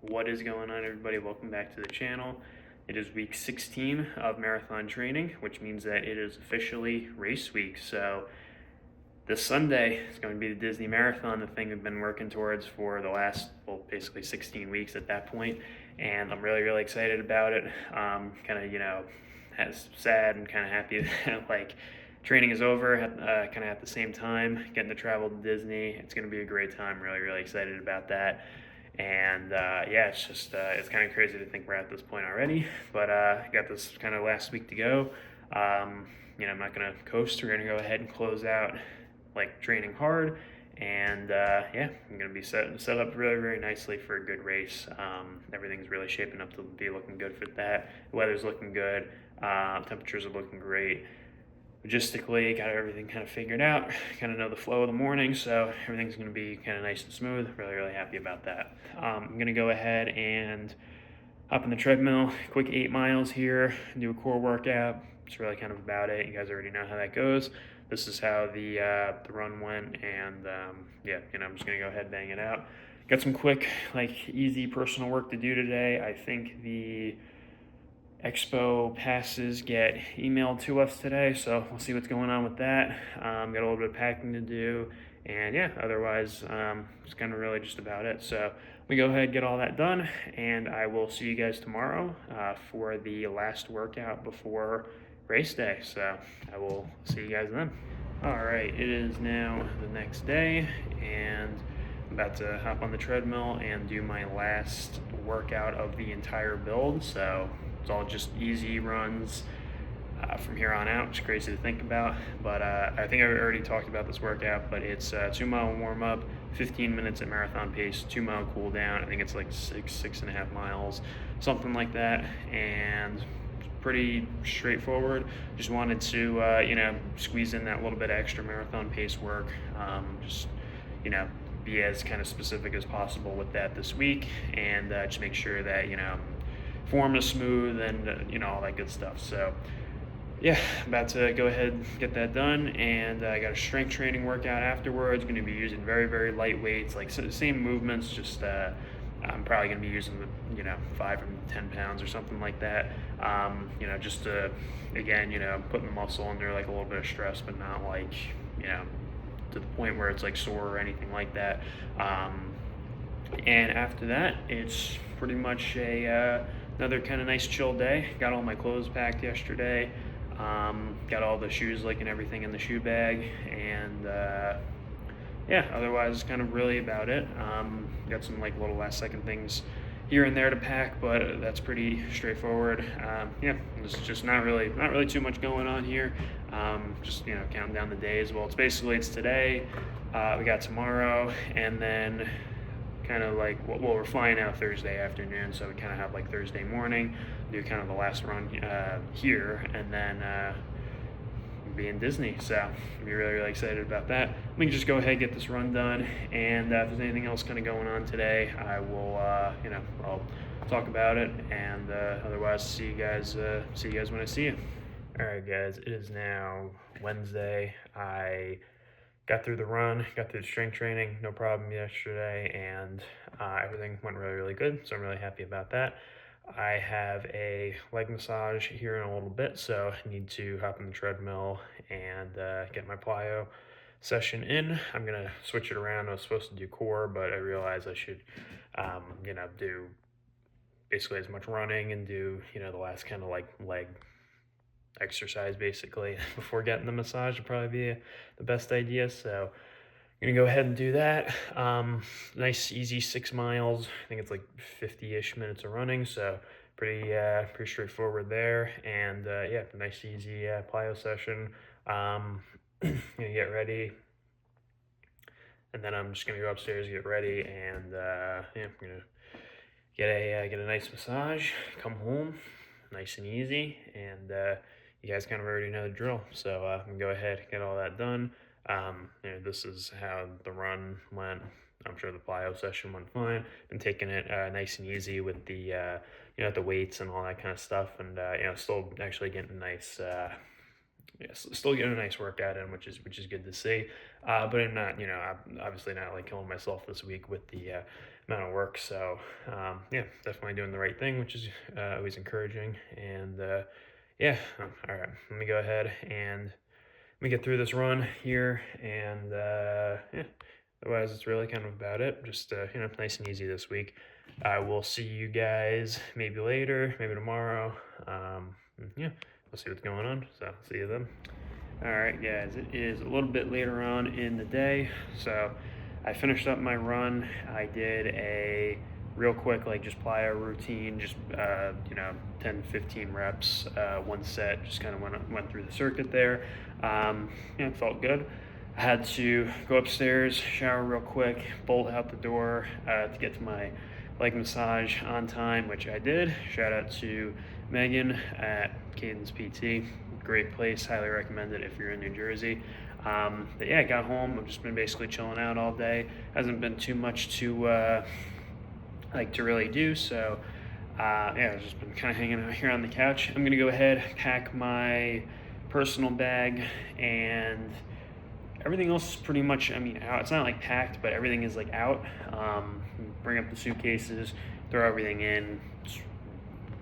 What is going on, everybody? Welcome back to the channel. It is week 16 of marathon training, which means that it is officially race week. So this Sunday is going to be the Disney Marathon, the thing we've been working towards for the last, well, basically 16 weeks at that point. And I'm really, really excited about it. Kind of, sad and kind of happy that like training is over, kind of at the same time, getting to travel to Disney. It's going to be a great time. Really, really excited about that. And yeah, it's kind of crazy to think we're at this point already. But got this kind of last week to go. I'm not going to coast. We're going to go ahead and close out like training hard. And yeah, I'm going to be set up really, very nicely for a good race. Everything's really shaping up to be looking good for that. The weather's looking good. Temperatures are looking great. Logistically, got everything kind of figured out, kind of know the flow of the morning, so everything's going to be kind of nice and smooth. Really, really happy about that. I'm going to go ahead and hop on the treadmill, quick 8 miles here, do a core workout. It's really kind of about it. You guys already know how that goes. This is how the run went, and yeah, I'm just going to go ahead and bang it out. Got some quick, like, easy personal work to do today. I think the Expo passes get emailed to us today, so we'll see what's going on with that. Got a little bit of packing to do, and yeah, otherwise, it's kind of really just about it. So we go ahead and get all that done, and I will see you guys tomorrow for the last workout before race day. So I will see you guys then. All right, it is now the next day, and I'm about to hop on the treadmill and do my last workout of the entire build. So it's all just easy runs from here on out. It's crazy to think about, but I think I already talked about this workout, but it's a 2-mile warm up, 15 minutes at marathon pace, 2-mile cool down. I think it's like 6.5 miles, something like that. And pretty straightforward. Just wanted to, squeeze in that little bit extra marathon pace work. Just, be as kind of specific as possible with that this week, and just make sure that form is smooth and all that good stuff. So yeah, about to go ahead and get that done, and I got a strength training workout afterwards. Going to be using very, very light weights, like same movements, just I'm probably going to be using 5 and 10 pounds or something like that. Just to, again, putting the muscle under like a little bit of stress, but not like, to the point where it's like sore or anything like that. And after that, it's pretty much another kind of nice chill day. Got all my clothes packed yesterday. Got all the shoes and everything in the shoe bag, and yeah, otherwise it's kind of really about it. Got some like little last second things here and there to pack, but that's pretty straightforward. Yeah, there's just not really too much going on here. Just counting down the days. Well, it's today. We got tomorrow, and then kind of like, well, we're flying out Thursday afternoon, so we kind of have like Thursday morning, do kind of the last run here, and then be in Disney. So I'll be really, really excited about that. We can just go ahead and get this run done, and if there's anything else kind of going on today, I will I'll talk about it, and otherwise see you guys when I see you. All right, guys, it is now Wednesday. I got through the run, got through the strength training, no problem yesterday, and everything went really, really good, so I'm really happy about that. I have a leg massage here in a little bit, so I need to hop on the treadmill and get my plyo session in. I'm going to switch it around. I was supposed to do core, but I realized I should, do basically as much running and do, the last kind of like leg exercise basically before getting the massage would probably be the best idea. So I'm gonna go ahead and do that. Nice easy 6 miles. I think it's like 50-ish minutes of running, so pretty straightforward there. And yeah, nice easy plyo session. Gonna get ready, and then I'm just gonna go upstairs, get ready, and yeah, I'm gonna get a nice massage, come home nice and easy, and you guys kind of already know the drill. So I'm gonna go ahead and get all that done. This is how the run went. I'm sure the plyo session went fine. Been taking it nice and easy with the the weights and all that kind of stuff, and still actually getting a nice Yes, still getting a nice workout in, which is good to see. But I'm not, I'm obviously not like killing myself this week with the amount of work. So yeah, definitely doing the right thing, which is always encouraging. And yeah, all right. Let me go ahead and let me get through this run here, and yeah. Otherwise, it's really kind of about it. Just nice and easy this week. I will see you guys maybe later, maybe tomorrow. Yeah, we'll see what's going on. So see you then. All right, guys, it is a little bit later on in the day, so I finished up my run. I did a real quick, like just plyo routine, just 10, 15 reps, one set, just kind of went through the circuit there. Yeah, it felt good. I had to go upstairs, shower real quick, bolt out the door to get to my leg massage on time, which I did. Shout out to Megan at Cadence PT. Great place, highly recommend it if you're in New Jersey. But yeah, I got home. I've just been basically chilling out all day. Hasn't been too much to to really do. So yeah, I've just been kind of hanging out here on the couch. I'm gonna go ahead, pack my personal bag, and everything else is pretty much, I mean, out. It's not like packed, but everything is like out. Bring up the suitcases, throw everything in. It's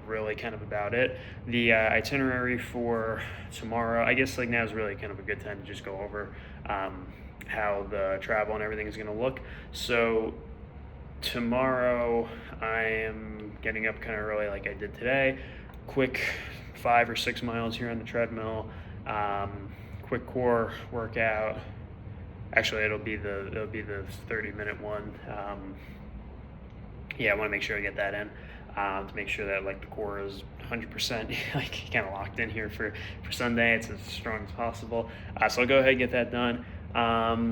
really kind of about it. The itinerary for tomorrow, I guess like now is really kind of a good time to just go over how the travel and everything is going to look. So tomorrow I am getting up kind of early like I did today. Quick 5 or 6 miles here on the treadmill. Quick core workout. Actually, it'll be the 30-minute one. Yeah, I want to make sure I get that in to make sure that like the core is 100% like kind of locked in here for Sunday. It's as strong as possible. So I'll go ahead and get that done. Yeah,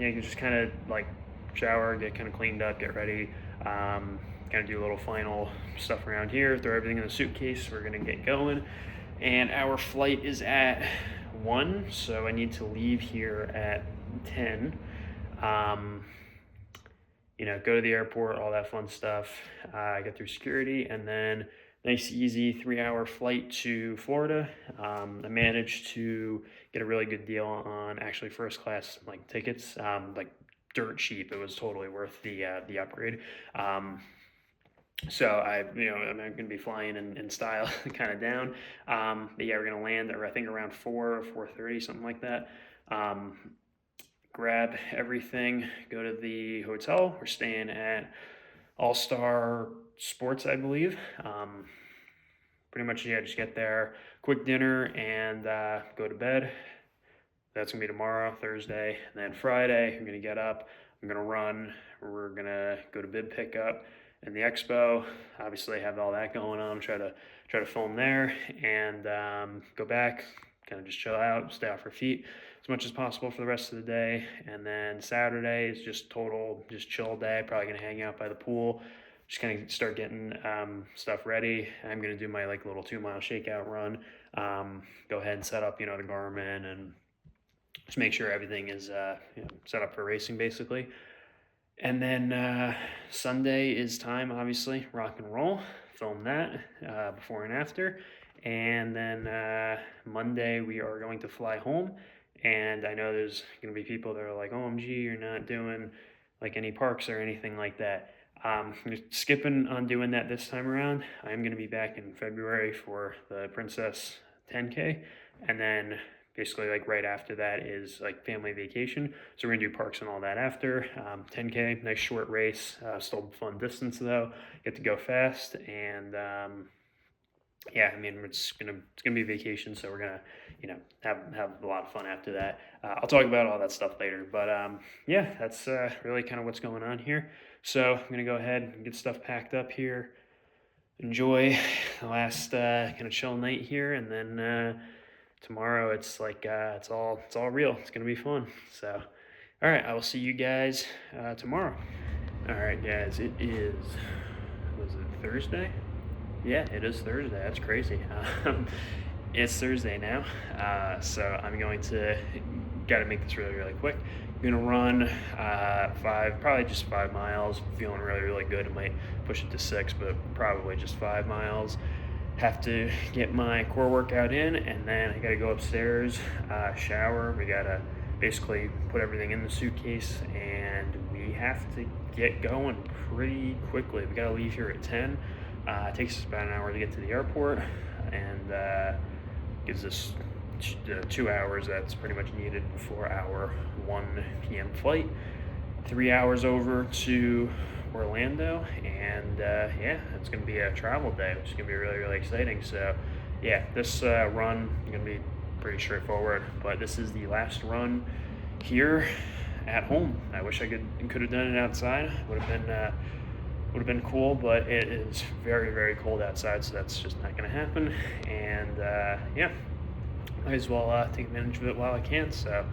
you can just kind of like shower, get kind of cleaned up, get ready. Kind of do a little final stuff around here. Throw everything in the suitcase. We're gonna get going, and our flight is at 1, so I need to leave here at 10. Go to the airport, all that fun stuff. Get through security, and then nice, easy 3-hour flight to Florida. I managed to get a really good deal on actually first class like tickets, like dirt cheap. It was totally worth the upgrade. So I'm going to be flying in style, kind of down. But yeah, we're going to land, I think around 4 or 4:30, something like that. Grab everything, go to the hotel. We're staying at All Star Sports, I believe. Pretty much, yeah, just get there, quick dinner, and go to bed. That's gonna be tomorrow, Thursday, and then Friday. I'm gonna get up. I'm gonna run. We're gonna go to bib pickup and the expo. Obviously, have all that going on. Try to film there and go back. Kind of just chill out, stay off our feet as much as possible for the rest of the day. And then Saturday is just total, just chill day. Probably gonna hang out by the pool. Just kind of start getting stuff ready. I'm gonna do my like little 2-mile shakeout run. Go ahead and set up, the Garmin and just make sure everything is set up for racing basically. And then Sunday is time, obviously, rock and roll. Film that before and after. And then Monday we are going to fly home. And I know there's going to be people that are like, OMG, you're not doing like any parks or anything like that. I'm skipping on doing that this time around. I'm going to be back in February for the Princess 10K. And then basically like right after that is like family vacation. So we're gonna do parks and all that after. 10K, nice short race, still fun distance though. Get to go fast, and yeah, I mean it's gonna be vacation, so we're gonna have a lot of fun after that. I'll talk about all that stuff later, but yeah, that's really kind of what's going on here. So I'm gonna go ahead and get stuff packed up here. Enjoy the last kind of chill night here, and then tomorrow it's like it's all real. It's gonna be fun. So all right, I will see you guys tomorrow. All right, guys, was it Thursday? Yeah, it is Thursday. That's crazy. It's Thursday now, so I'm going to got to make this really quick. I'm gonna run probably just 5 miles. Feeling really good. I might push it to 6, but probably just 5 miles. have to get my core workout in, and then I gotta go upstairs, shower. We gotta basically put everything in the suitcase, and we have to get going pretty quickly. We gotta leave here at 10. It takes us about an hour to get to the airport, and gives us 2 hours that's pretty much needed before our 1 p.m. flight. 3 hours over to Orlando, and yeah, it's gonna be a travel day, which is gonna be really exciting. So yeah, this run is gonna be pretty straightforward, but this is the last run here at home. I wish I could have done it outside. Would have been cool, but it is very cold outside, so that's just not gonna happen. And yeah, might as well take advantage of it while I can. So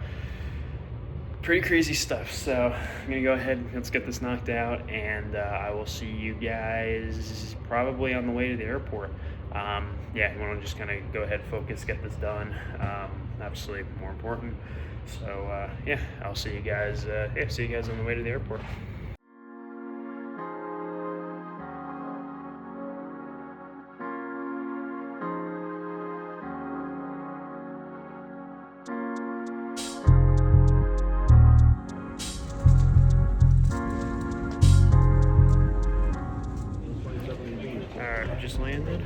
pretty crazy stuff. So I'm gonna go ahead, let's get this knocked out, and I will see you guys probably on the way to the airport. Yeah, you want to just kind of go ahead, focus, get this done. Obviously more important. So yeah, I'll see you guys. Yeah, see you guys on the way to the airport. Just landed,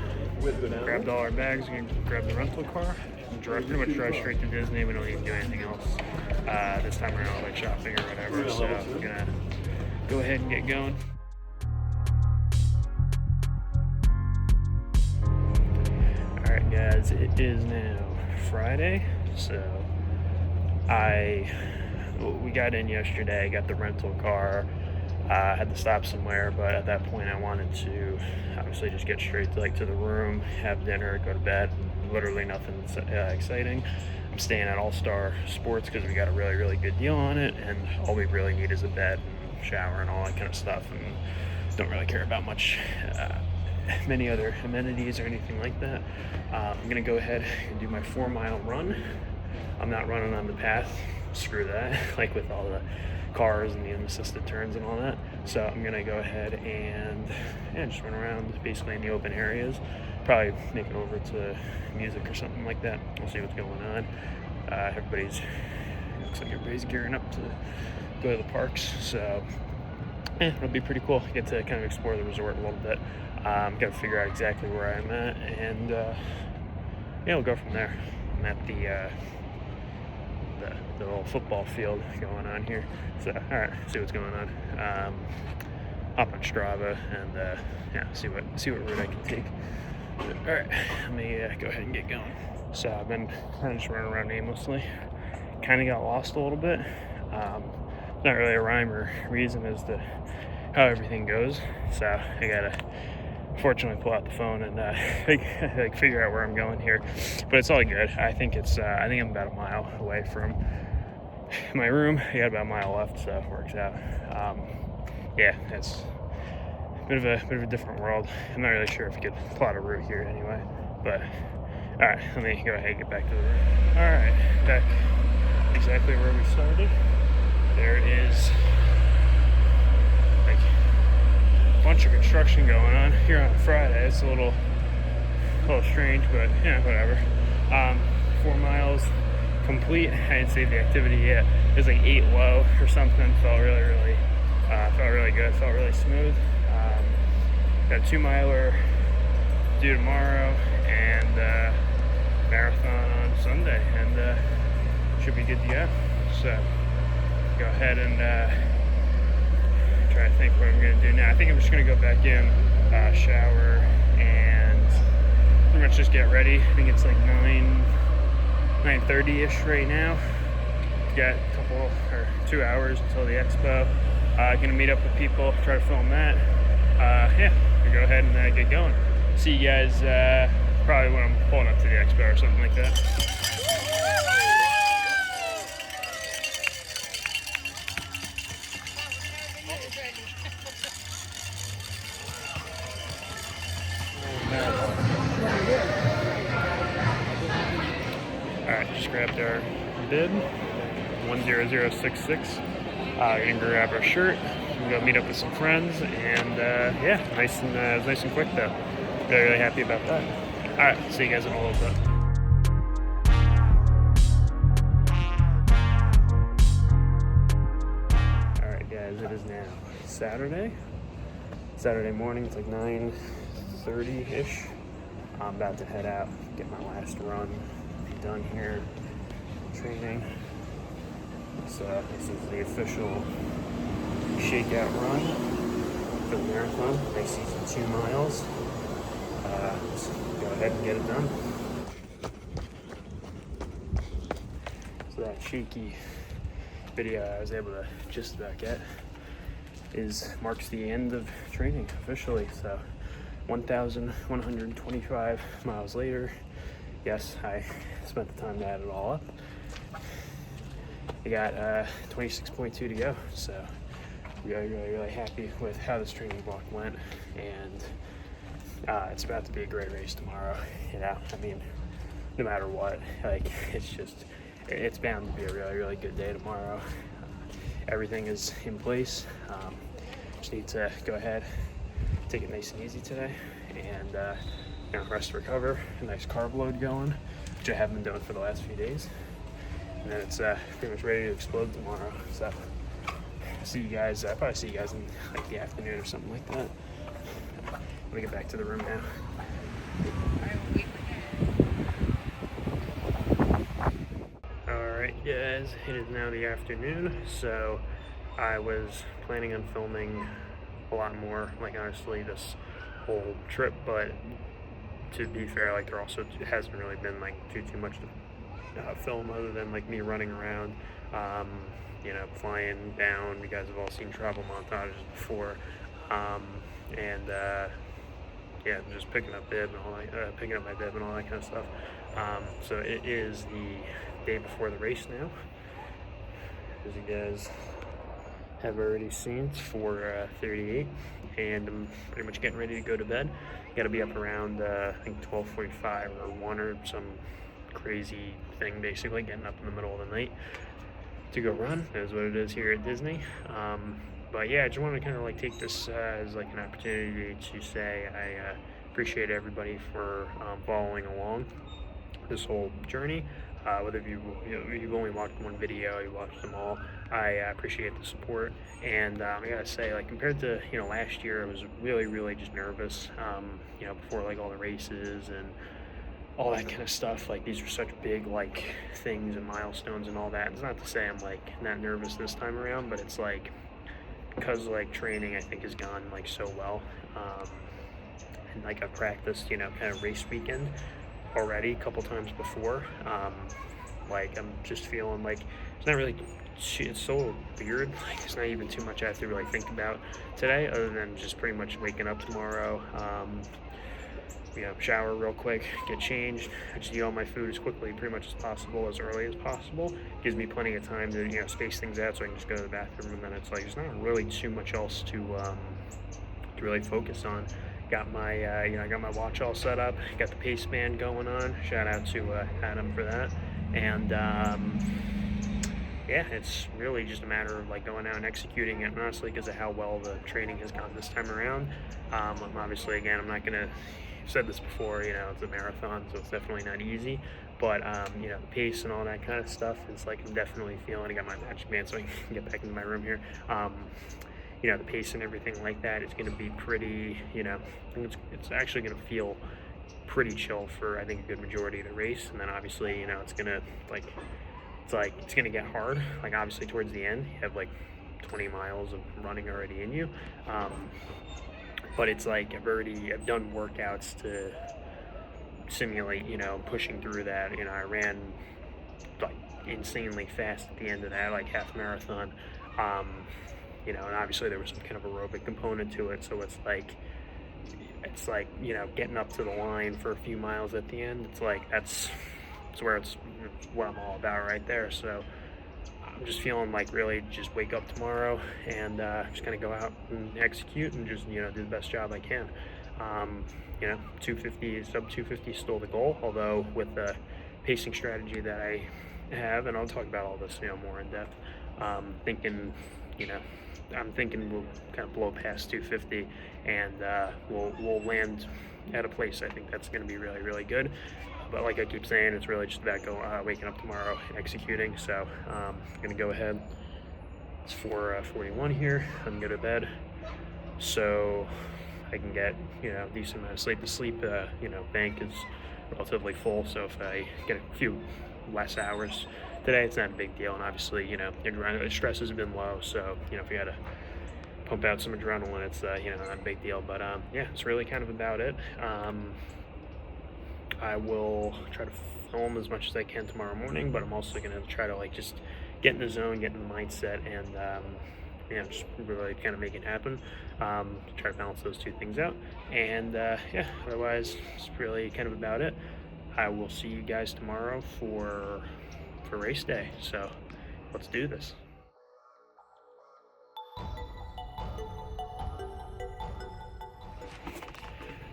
grabbed all our bags, we're gonna grab the rental car, and pretty much drive straight to Disney. We don't need to do anything else this time around, like shopping or whatever. So I'm gonna go ahead and get going. Alright guys, it is now Friday, so we got in yesterday, got the rental car. Had to stop somewhere, but at that point I wanted to obviously just get straight to the room, have dinner, go to bed. Literally nothing exciting. I'm staying at All-Star Sports because we got a really good deal on it, and all we really need is a bed and shower and all that kind of stuff, and don't really care about many other amenities or anything like that. I'm gonna go ahead and do my 4-mile run. I'm not running on the path, screw that, like with all the cars and the unassisted turns and all that. So I'm gonna go ahead and just run around basically in the open areas, probably make it over to music or something like that. We'll see what's going on. Looks like everybody's gearing up to go to the parks, so it'll be pretty cool. Get to kind of explore the resort a little bit. Gotta figure out exactly where I'm at, and yeah, we'll go from there. I'm at the little football field going on here. So all right, see what's going on. Hop on Strava and yeah, see what route I can take. All right, let me go ahead and get going. So I've been kind of just running around aimlessly. Kind of got lost a little bit. Not really a rhyme or reason as to how everything goes. So I gotta fortunately pull out the phone and like figure out where I'm going here, but it's all good. I think I'm about a mile away from my room. I got about a mile left, so it works out. Yeah, it's a bit of a different world. I'm not really sure if you could plot a route here anyway, but all right, let me go ahead and get back to the room. All right, back exactly where we started. There is bunch of construction going on here on Friday. It's a little strange, but yeah, whatever. 4 miles complete. I didn't save the activity yet. It was like 8 low or something. Felt really good. Felt really smooth. Got a 2-miler due tomorrow, and marathon on Sunday, and should be good to go. So go ahead and try to think what I'm going to do now. I think I'm just going to go back in, shower, and pretty much just get ready. I think it's like 9:30ish right now. Got 2 hours until the expo. Gonna meet up with people, try to film that. Yeah, we'll go ahead and get going. See you guys probably when I'm pulling up to the expo or something like that. Alright, just grabbed our bid, 10066. Gonna grab our shirt, and go meet up with some friends, and yeah, it was nice and quick though. Really happy about that. right, see you guys in a little bit. Alright guys, it is now Saturday morning. It's like 9:30-ish. I'm about to head out, get my last run, be done here, training. So this is the official shakeout run for the marathon. Race season 2 miles. Let's go ahead and get it done. So that shaky video I was able to just about get marks the end of training officially. So 1,125 miles later, yes, I spent the time to add it all up. I got 26.2 to go, so really happy with how this training block went, and it's about to be a great race tomorrow. You know, I mean, no matter what, like, it's bound to be a really good day tomorrow. Everything is in place. Just need to go ahead, take it nice and easy today, and rest, recover, a nice carb load going, which I haven't been doing for the last few days, and then it's pretty much ready to explode tomorrow. So see you guys. I'll probably see you guys in like the afternoon or something like that. Let me get back to the room now. Alright guys, it is now the afternoon, so I was planning on filming a lot more, like, honestly, this whole trip, but to be fair, like, there also hasn't really been like too much to film other than like me running around, flying down. You guys have all seen travel montages before, just picking up bib and all that, picking up my bib and all that kind of stuff. So it is the day before the race now, as you guys have already seen. It's 4:38, and I'm pretty much getting ready to go to bed. Got to be up around I think 12:45 or 1 or some crazy thing, basically getting up in the middle of the night to go run. That's what it is here at Disney. But yeah, I just wanted to kind of like take this as like an opportunity to say I appreciate everybody for following along this whole journey. Whether you've only watched one video, you watched them all, I appreciate the support. And I gotta say, like, compared to last year, I was really just nervous. Before like all the races and all that kind of stuff. Like, these are such big like things and milestones and all that. It's not to say I'm like not nervous this time around, but it's like because like training I think has gone like so well, and like I've practiced kind of race weekend already a couple times before. Like, I'm just feeling like it's not really, it's so weird, like it's not even too much I have to really think about today, other than just pretty much waking up tomorrow, shower real quick, get changed, I just eat all my food as quickly pretty much as possible, as early as possible. Gives me plenty of time to space things out so I can just go to the bathroom, and then it's like there's not really too much else to really focus on. Got my I got my watch all set up, got the pace band going on. Shout out to Adam for that. And yeah, it's really just a matter of like going out and executing it, honestly, because of how well the training has gone this time around. Obviously, again, I'm not gonna, I've said this before, it's a marathon, so it's definitely not easy, but the pace and all that kind of stuff is like I'm definitely feeling. I got my match band so I can get back into my room here. The pace and everything like that is going to be pretty, it's actually going to feel pretty chill for, I think, a good majority of the race. And then obviously, it's going to it's going to get hard. Like, obviously towards the end, you have like 20 miles of running already in you. But it's like I've done workouts to simulate, pushing through that. I ran like insanely fast at the end of that, like half marathon. And obviously there was some kind of aerobic component to it, so it's like getting up to the line for a few miles at the end. It's like that's what I'm all about right there. So I'm just feeling like really just wake up tomorrow and just kind of go out and execute and just do the best job I can. 250, sub 250 is still the goal, although with the pacing strategy that I have, and I'll talk about all this more in depth, thinking I'm thinking we'll kind of blow past 250, and we'll land at a place I think that's going to be really, really good. But like I keep saying, it's really just about waking up tomorrow and executing. So I'm going to go ahead. It's 4:41 here. I'm going to bed, so I can get decent amount of sleep. The sleep bank is relatively full, so if I get a few less hours today, it's not a big deal. And obviously, your stress has been low, so if you got to pump out some adrenaline, it's not a big deal. But yeah, it's really kind of about it. I will try to film as much as I can tomorrow morning, but I'm also going to try to just get in the zone, get in the mindset, and just really kind of make it happen. Try to balance those two things out, and yeah, otherwise it's really kind of about it. I will see you guys tomorrow for race day, so let's do this.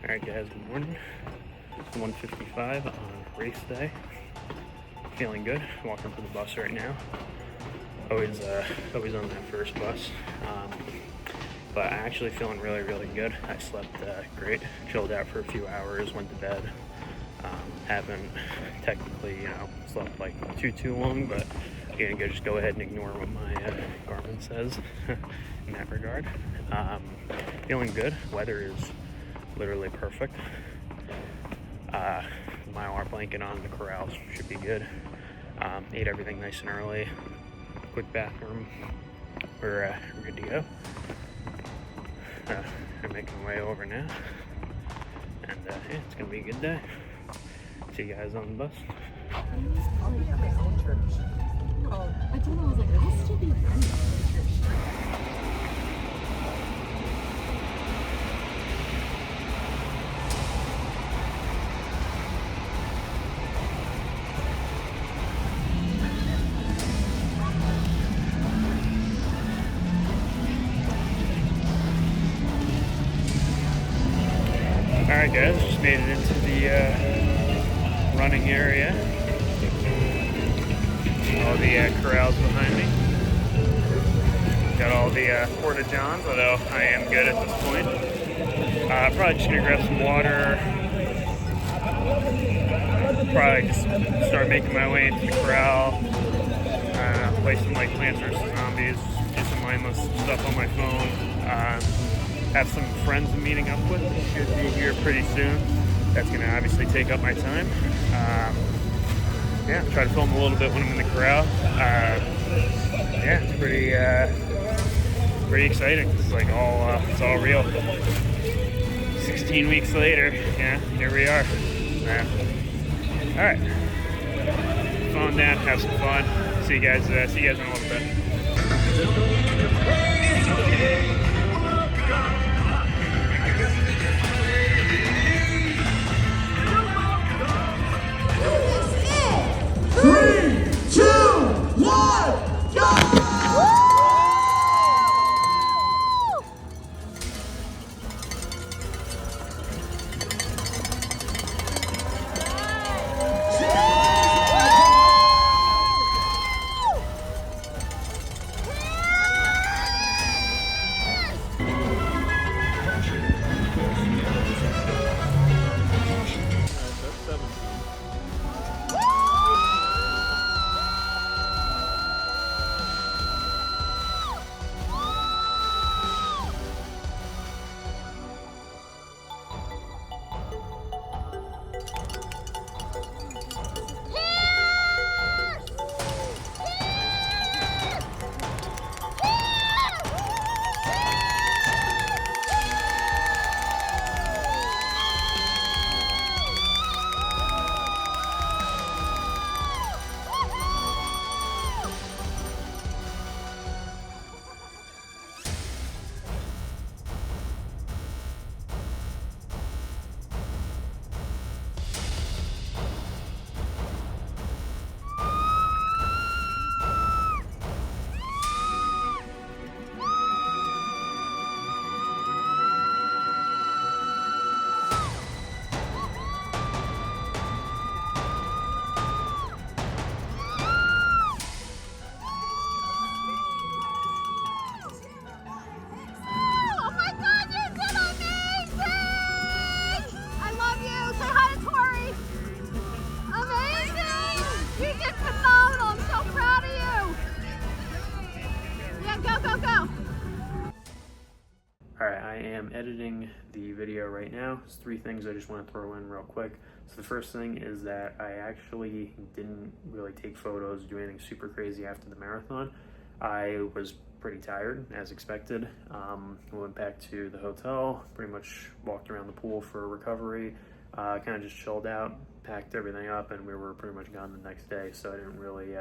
Alright guys, good morning. 1:55 on race day. Feeling good. Walking to the bus right now. Always on that first bus. But I'm actually feeling really, really good. I slept great. Chilled out for a few hours. Went to bed. Haven't technically, slept too long, but I'm gonna just go ahead and ignore what my Garmin says in that regard. Feeling good. Weather is literally perfect. Mylar blanket on, the corrals should be good. Ate everything nice and early. Quick bathroom. We're good to go. I'm making my way over now, and yeah, it's gonna be a good day. See you guys on the bus. I'll be at my own church. Oh, I told him, I was like, it'll still be running. Alright guys, just made it into the running area. All the corrals behind me. Got all the porta-johns, although I am good at this point. Probably just gonna grab some water. Probably just start making my way into the corral. Play some Plants vs. Zombies. Do some mindless stuff on my phone. Have some friends I'm meeting up with. Should be here pretty soon. That's going to obviously take up my time. Yeah, try to film a little bit when I'm in the corral. Yeah, it's pretty exciting. It's it's all real. 16 weeks later, yeah, here we are. All right, phone down, have some fun. See you guys in a little bit. editing the video right now. There's 3 things I just want to throw in real quick. So the first thing is that I actually didn't really take photos, do anything super crazy after the marathon. I was pretty tired, as expected. Went back to the hotel, pretty much walked around the pool for recovery, kind of just chilled out, packed everything up, and we were pretty much gone the next day. So I didn't really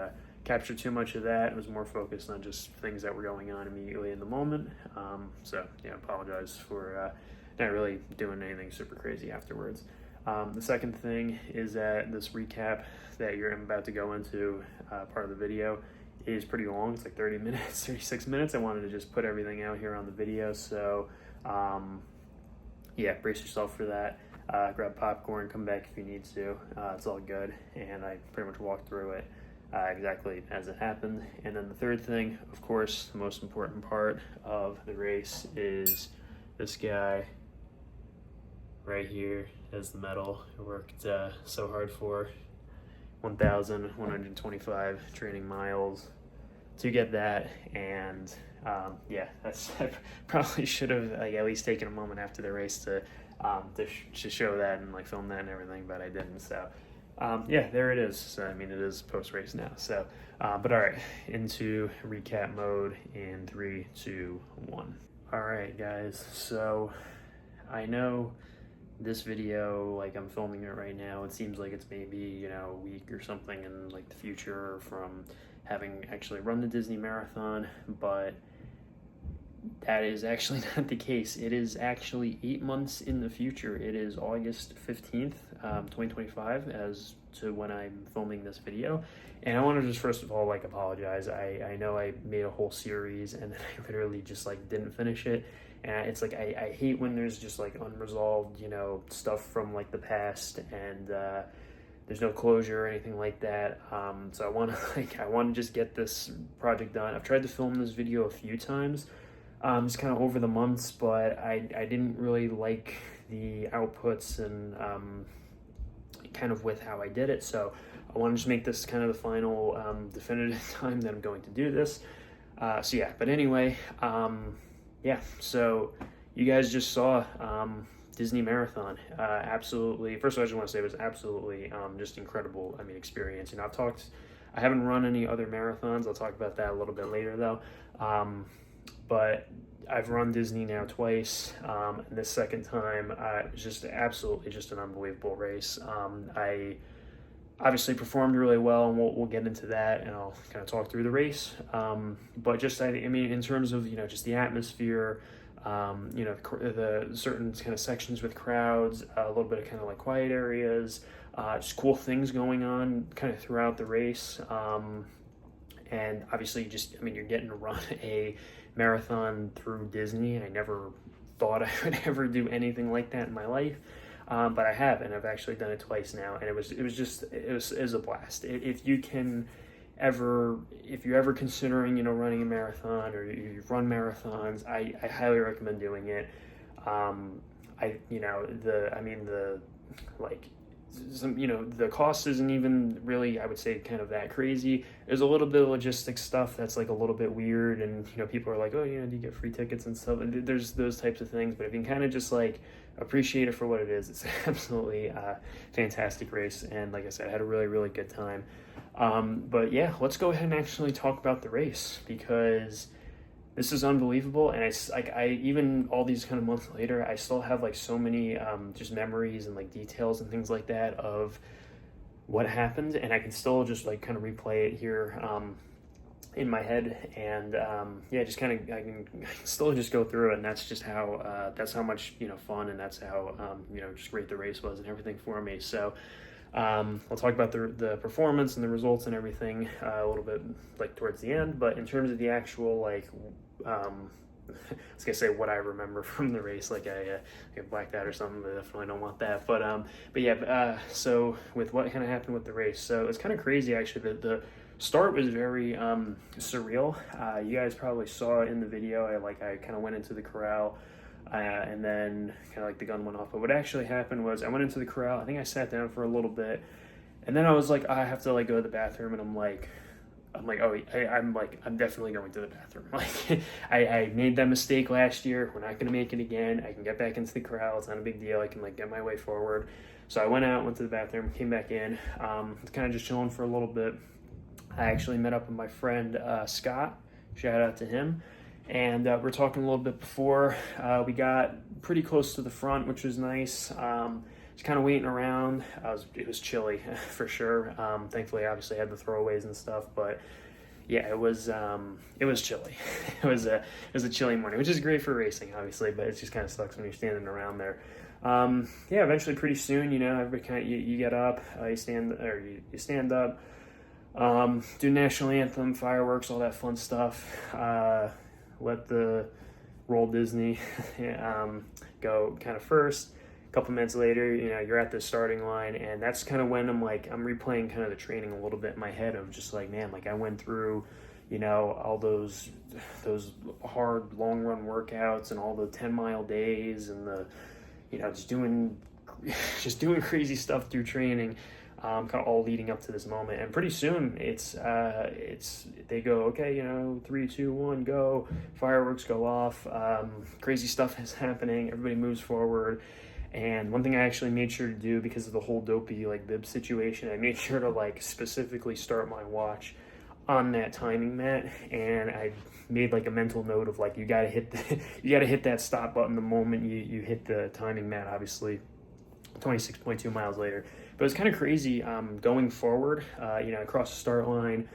capture too much of that. It was more focused on just things that were going on immediately in the moment. So yeah, apologize for not really doing anything super crazy afterwards. The second thing is that this recap that I'm about to go into, part of the video, is pretty long. It's like 30 minutes, 36 minutes. I wanted to just put everything out here on the video. So yeah, brace yourself for that. Grab popcorn, come back if you need to. It's all good. And I pretty much walked through it exactly as it happened. And then the third thing, of course, the most important part of the race is this guy right here as the medal. I worked so hard for 1,125 training miles to get that. And yeah, I probably should have at least taken a moment after the race to show that and film that and everything, but I didn't. So yeah, there it is. So, I mean, it is post-race now. So, but all right, into recap mode in 3, 2, 1. All right, guys. So I know this video, I'm filming it right now. It seems like it's maybe, a week or something in the future from having actually run the Disney Marathon, but that is actually not the case. It is actually 8 months in the future. It is August 15th, 2025 as to when I'm filming this video. And I want to just first of all apologize. I know I made a whole series and then I literally just didn't finish it. And it's I hate when there's just unresolved, stuff from the past, and there's no closure or anything like that. So I want to just get this project done. I've tried to film this video a few times, just kind of over the months, but I didn't really like the outputs and kind of with how I did it. So I want to just make this kind of the final definitive time that I'm going to do this. So yeah, but anyway, yeah, so you guys just saw Disney Marathon. Absolutely, first of all, I just want to say it was absolutely just incredible, experience. I haven't run any other marathons. I'll talk about that a little bit later though. But I've run Disney now twice, and this second time, it's just absolutely just an unbelievable race. I obviously performed really well, and we'll get into that, and I'll kind of talk through the race. But just, in terms of, just the atmosphere, the certain kind of sections with crowds, a little bit of kind of quiet areas, just cool things going on kind of throughout the race. And obviously you're getting to run a marathon through Disney, and I never thought I would ever do anything like that in my life. But I have, and I've actually done it twice now, and it was a blast. If you're ever considering, running a marathon, or you've run marathons, I highly recommend doing it. The cost isn't even really, I would say, kind of that crazy. There's a little bit of logistic stuff that's a little bit weird, and people are like, oh, do you get free tickets and stuff? And there's those types of things, but if you can kind of just appreciate it for what it is, it's absolutely a fantastic race. And like I said, I had a really, really good time. But yeah, let's go ahead and actually talk about the race, because this is unbelievable. And I even all these kind of months later, I still have so many just memories and details and things like that of what happened, and I can still just kind of replay it here in my head, and yeah, just kind of I can still just go through it, and that's just how much fun, and that's how just great the race was and everything for me. So I'll talk about the performance and the results and everything a little bit towards the end, but in terms of the actual I was gonna say what I remember from the race, I blacked out or something, but I definitely don't want that. But yeah, so with what kind of happened with the race, so it's kind of crazy actually. The start was very surreal. You guys probably saw in the video. I kind of went into the corral, and then kind of the gun went off. But what actually happened was I went into the corral. I think I sat down for a little bit, and then I was I have to go to the bathroom, and I'm I'm like, oh, I'm definitely going to the bathroom. Like, I made that mistake last year. We're not going to make it again. I can get back into the corral. It's not a big deal. I can like get my way forward. So I went out, went to the bathroom, came back in, kind of just chilling for a little bit. I actually met up with my friend Scott. Shout out to him. And we're talking a little bit before. We got pretty close to the front, which was nice. Just kind of waiting around. It was chilly for sure. Thankfully, obviously, I had the throwaways and stuff, but yeah, it was chilly. It was a chilly morning, which is great for racing, obviously, but it just kind of sucks when you're standing around there. Yeah, eventually, pretty soon, everybody kind of you get up, you stand up, do national anthem, fireworks, all that fun stuff. Let the roll Disney go kind of first. A couple minutes later, you're at the starting line, and that's kind of when I'm replaying kind of the training a little bit in my head. I'm just like, man, like I went through, all those hard long run workouts and all the 10-mile days and the, just doing crazy stuff through training, kind of all leading up to this moment. And pretty soon it's they go, okay, 3, 2, 1, go, fireworks go off, crazy stuff is happening, everybody moves forward. And one thing I actually made sure to do, because of the whole dopey bib situation, I made sure to specifically start my watch on that timing mat, and I made a mental note of you gotta hit that stop button the moment you hit the timing mat. Obviously 26.2 miles later, but it was kind of crazy going forward. Across the start line,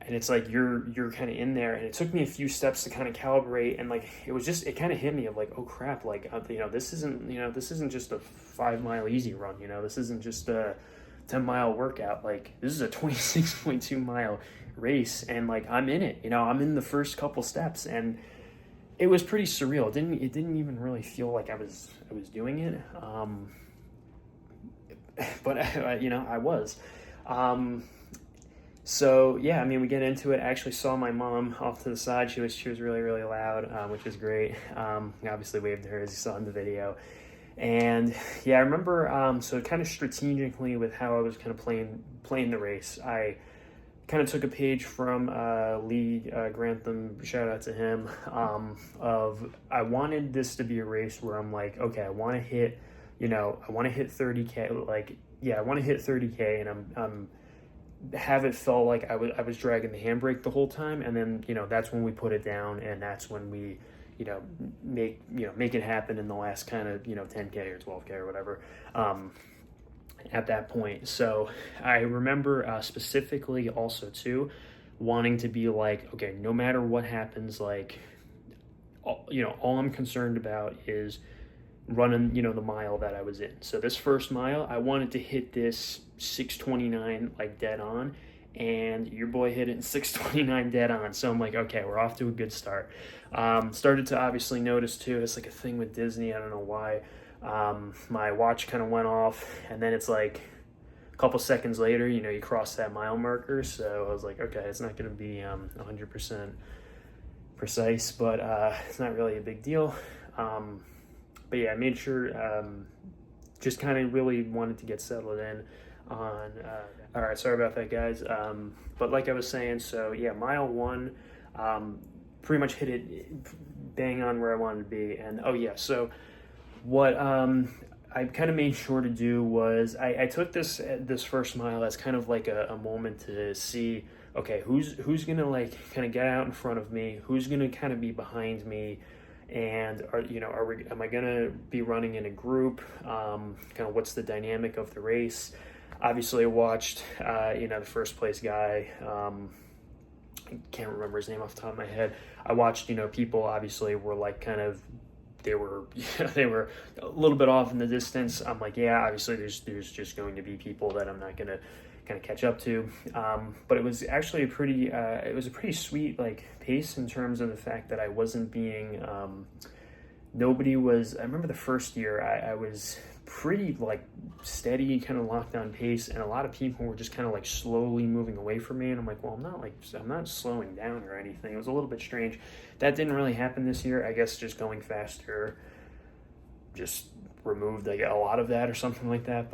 and it's you're kind of in there, and it took me a few steps to kind of calibrate, and it kind of hit me of oh crap, this isn't just a 5-mile easy run, this isn't just a 10-mile workout, this is a 26.2 mile race, and I'm in it, I'm in the first couple steps, and it was pretty surreal. It didn't even really feel like I was doing it, but I was. So yeah, we get into it. I actually saw my mom off to the side. She was really, really loud, which was great. I obviously waved to her, as you saw in the video. And yeah, I remember, so kind of strategically with how I was kind of playing the race, I kind of took a page from Lee Grantham, shout out to him, I wanted this to be a race where I'm okay, I want to hit 30K, I want to hit 30K, and I'm have it felt like I was dragging the handbrake the whole time, and then that's when we put it down, and that's when we make it happen in the last kind of 10K or 12K or whatever at that point. So I remember specifically also too wanting to be okay, no matter what happens, all I'm concerned about is running the mile that I was in. So this first mile, I wanted to hit this 6:29 dead on, and your boy hit it in 6:29 dead on. So I'm okay, we're off to a good start. Started to obviously notice too, it's a thing with Disney, I don't know why, my watch kind of went off, and then it's a couple seconds later, you cross that mile marker. So I was okay, it's not going to be 100% precise, but it's not really a big deal. But yeah, I made sure, just kind of really wanted to get settled in on, all right, sorry about that, guys. But like I was saying, so yeah, mile 1, pretty much hit it bang on where I wanted to be. And oh yeah, so what I kind of made sure to do was I took this first mile as kind of a moment to see, okay, who's gonna kind of get out in front of me, who's gonna kind of be behind me, and am I gonna be running in a group? Kind of what's the dynamic of the race? Obviously, I watched the first place guy. I can't remember his name off the top of my head. I watched people obviously were they were a little bit off in the distance. I'm yeah, obviously there's just going to be people that I'm not gonna kind of catch up to, but it was actually a pretty sweet pace in terms of the fact that I wasn't being nobody was. I remember the first year I was pretty steady, kind of locked on pace, and a lot of people were just kind of slowly moving away from me, and I'm well, I'm not slowing down or anything. It was a little bit strange. That didn't really happen this year. I guess just going faster just removed a lot of that or something like that.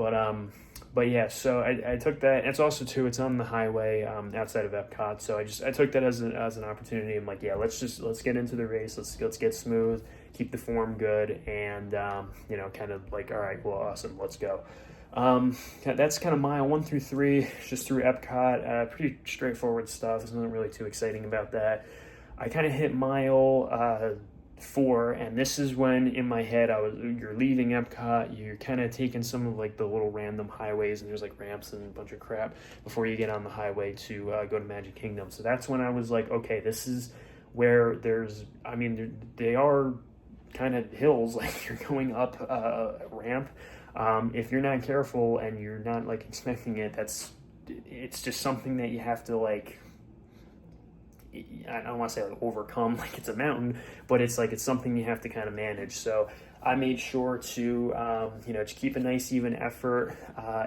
But yeah, so I took that. It's also too. It's on the highway outside of Epcot. So I took that as an opportunity. I'm like, yeah, let's get into the race. Let's get smooth, keep the form good, and kind of like, all right, well, awesome, let's go. That's kind of mile 1 through 3, just through Epcot. Pretty straightforward stuff. There's nothing really too exciting about that. I kind of hit mile 4, and this is when in my head you're leaving Epcot, you're kind of taking some of like the little random highways, and there's like ramps and a bunch of crap before you get on the highway to go to Magic Kingdom. So that's when I was like, okay, this is where they are kind of hills, like you're going up a ramp. If you're not careful and you're not like expecting it, it's just something that you have to like, I don't want to say like overcome, like it's a mountain, but it's something you have to kind of manage. So I made sure to to keep a nice even effort.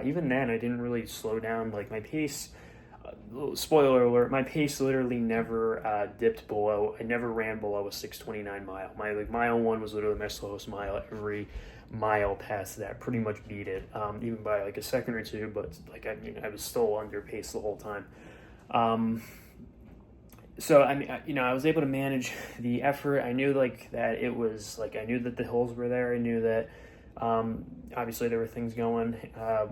Even then, I didn't really slow down. Like my pace, spoiler alert, my pace literally never dipped below. I never ran below a 6:29 mile. My mile 1 was literally my slowest mile. Every mile past that pretty much beat it, even by like a second or two. But like I was still under pace the whole time. So I was able to manage the effort. I knew like that it was like, I knew that the hills were there. I knew that obviously there were things going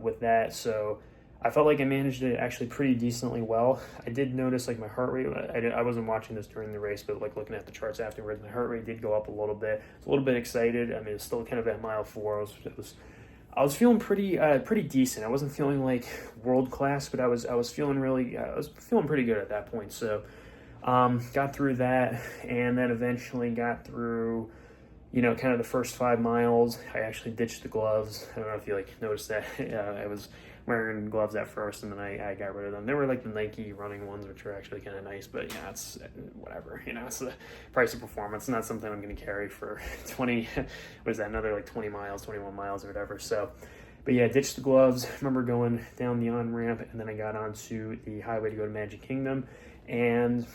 with that. So I felt like I managed it actually pretty decently well. I did notice like my heart rate. I wasn't watching this during the race, but like looking at the charts afterwards, my heart rate did go up a little bit. I was a little bit excited. I mean, it's still kind of at mile 4. I was feeling pretty decent. I wasn't feeling like world class, but I was feeling pretty good at that point. So. Got through that, and then eventually got through, kind of the first 5 miles. I actually ditched the gloves. I don't know if you like noticed that. I was wearing gloves at first, and then I got rid of them. They were like the Nike running ones, which are actually kind of nice, but yeah, it's whatever. It's the price of performance. Not something I'm going to carry for 20. What is that? Another like 20 miles, 21 miles, or whatever. So. But yeah, ditched the gloves. I remember going down the on-ramp, and then I got onto the highway to go to Magic Kingdom. And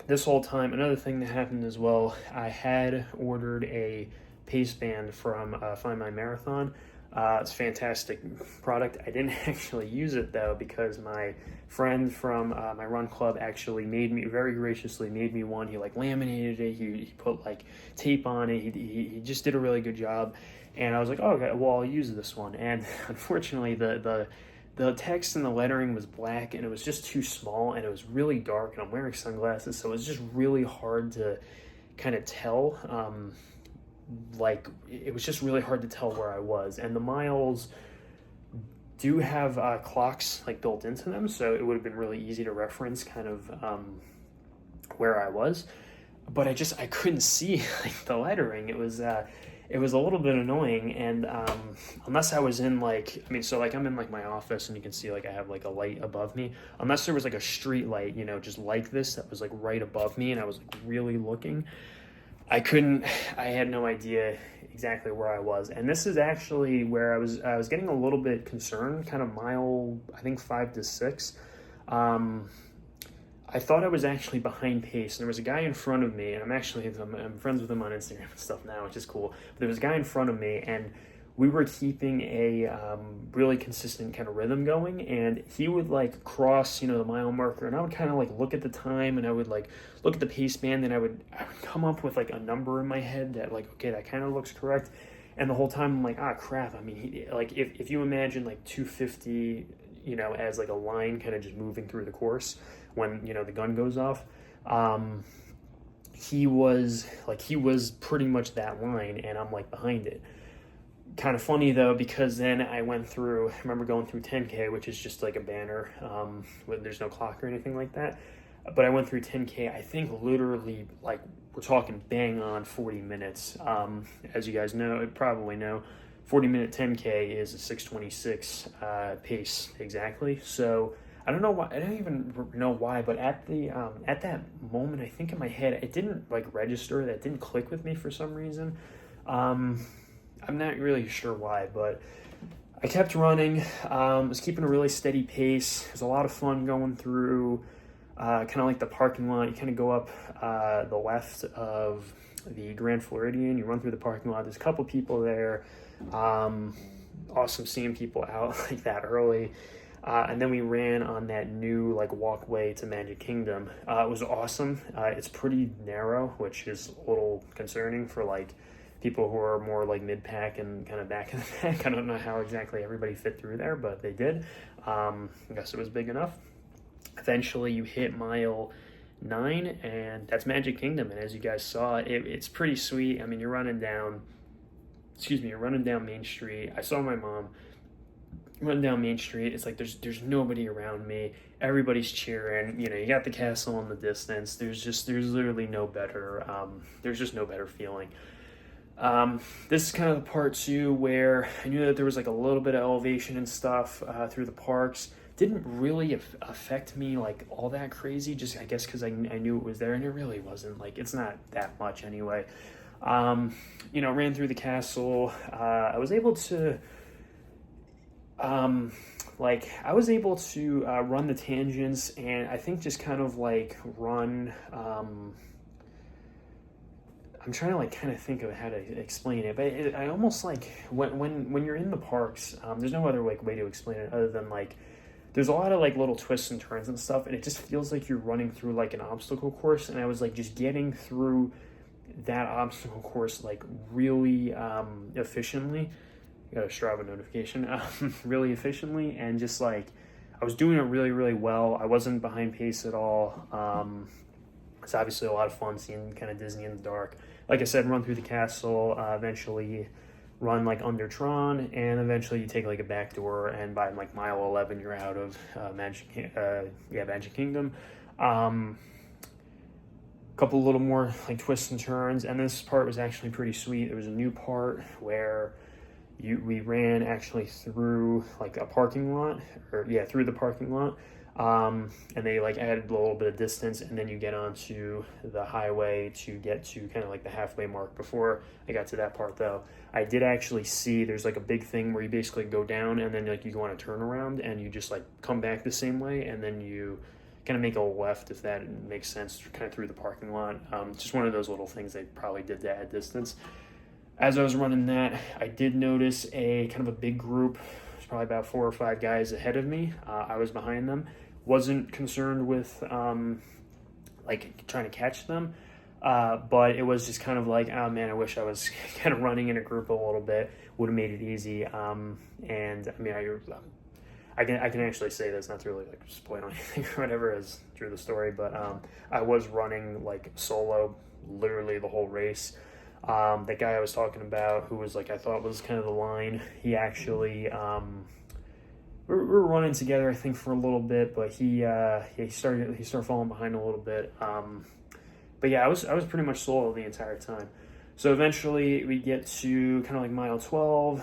this whole time, another thing that happened as well, I had ordered a pace band from Find My Marathon. It's a fantastic product. I didn't actually use it though, because my friend from my run club actually very graciously made me one. He like laminated it. He put like tape on it. He just did a really good job. And I was like, oh, okay, well, I'll use this one. And unfortunately, the text and the lettering was black, and it was just too small, and it was really dark, and I'm wearing sunglasses, so it was just really hard to kind of tell. It was just really hard to tell where I was. And the miles do have clocks like built into them, so it would have been really easy to reference kind of where I was. But I couldn't see like the lettering. It was a little bit annoying, and unless I was in I'm in like my office, and you can see like I have like a light above me. Unless there was like a street light, just like this, that was like right above me, and I was like really looking, I had no idea exactly where I was. And this is actually where I was getting a little bit concerned, kind of mile, I think 5 to 6. I thought I was actually behind pace, and there was a guy in front of me, and I'm friends with him on Instagram and stuff now, which is cool. But there was a guy in front of me, and we were keeping a really consistent kind of rhythm going, and he would like cross, the mile marker, and I would kind of like look at the time, and I would like look at the pace band, and I would come up with like a number in my head that like, okay, that kind of looks correct. And the whole time I'm like, crap. I mean, if you imagine like 250, as like a line kind of just moving through the course when the gun goes off, he was pretty much that line, and I'm like behind it. Kind of funny though, because then I remember going through 10K, which is just like a banner, there's no clock or anything like that. But I went through 10K, I think literally like we're talking bang on 40 minutes. As you guys probably know, 40-minute 10K is a 6:26 pace exactly. So I don't know why. I don't even know why, but at that moment, I think in my head, it didn't like register. That didn't click with me for some reason. I'm not really sure why, but I kept running. Was keeping a really steady pace. It was a lot of fun going through kind of like the parking lot. You kind of go up the left of the Grand Floridian. You run through the parking lot. There's a couple people there. awesome seeing people out like that early. And then we ran on that new like walkway to Magic Kingdom. It was awesome. It's pretty narrow, which is a little concerning for like people who are more like mid-pack and kind of back in the pack. I don't know how exactly everybody fit through there, but they did. I guess it was big enough. Eventually you hit mile 9, and that's Magic Kingdom. And as you guys saw, it's pretty sweet. I mean, you're running down Main Street. I saw my mom running down Main Street. It's like there's nobody around me. Everybody's cheering. You know, you got the castle in the distance. There's literally no better. There's just no better feeling. This is kind of the part too where I knew that there was like a little bit of elevation and stuff through the parks. Didn't really affect me like all that crazy, just I guess because I knew it was there, and it really wasn't. Like, it's not that much anyway. Ran through the castle. I was able to run the tangents, and I think just kind of like run. I'm trying to like kind of think of how to explain it, but I almost like when you're in the parks, there's no other like way to explain it other than like there's a lot of like little twists and turns and stuff, and it just feels like you're running through like an obstacle course. And I was like just getting through that obstacle course like really efficiently. Got a Strava notification, really efficiently, and just like I was doing it really, really well. I wasn't behind pace at all. It's obviously a lot of fun seeing kind of Disney in the dark. Like I said, run through the castle, eventually run like under Tron, and eventually you take like a back door, and by like mile 11 you're out of Magic Kingdom. Couple little more like twists and turns, and this part was actually pretty sweet. There was a new part where we ran actually through like a parking lot, through the parking lot. And they like added a little bit of distance, and then you get onto the highway to get to kind of like the halfway mark. Before I got to that part though, I did actually see there's like a big thing where you basically go down, and then like you go on a turnaround, and you just like come back the same way, and then you kind of make a left, if that makes sense, kind of through the parking lot. Just one of those little things they probably did to add distance. As I was running that, I did notice a kind of a big group. There's probably about 4 or 5 guys ahead of me. I was behind them. Wasn't concerned with like trying to catch them, but it was just kind of like, oh man, I wish I was kind of running in a group a little bit. Would have made it easy. And I mean, I can actually say this, not to really like spoil anything or whatever as through the story, but I was running like solo literally the whole race. That guy I was talking about, who was like I thought was kind of the line, he actually we were running together I think for a little bit, but he started falling behind a little bit. But yeah, I was pretty much solo the entire time. So eventually we get to kind of like mile 12.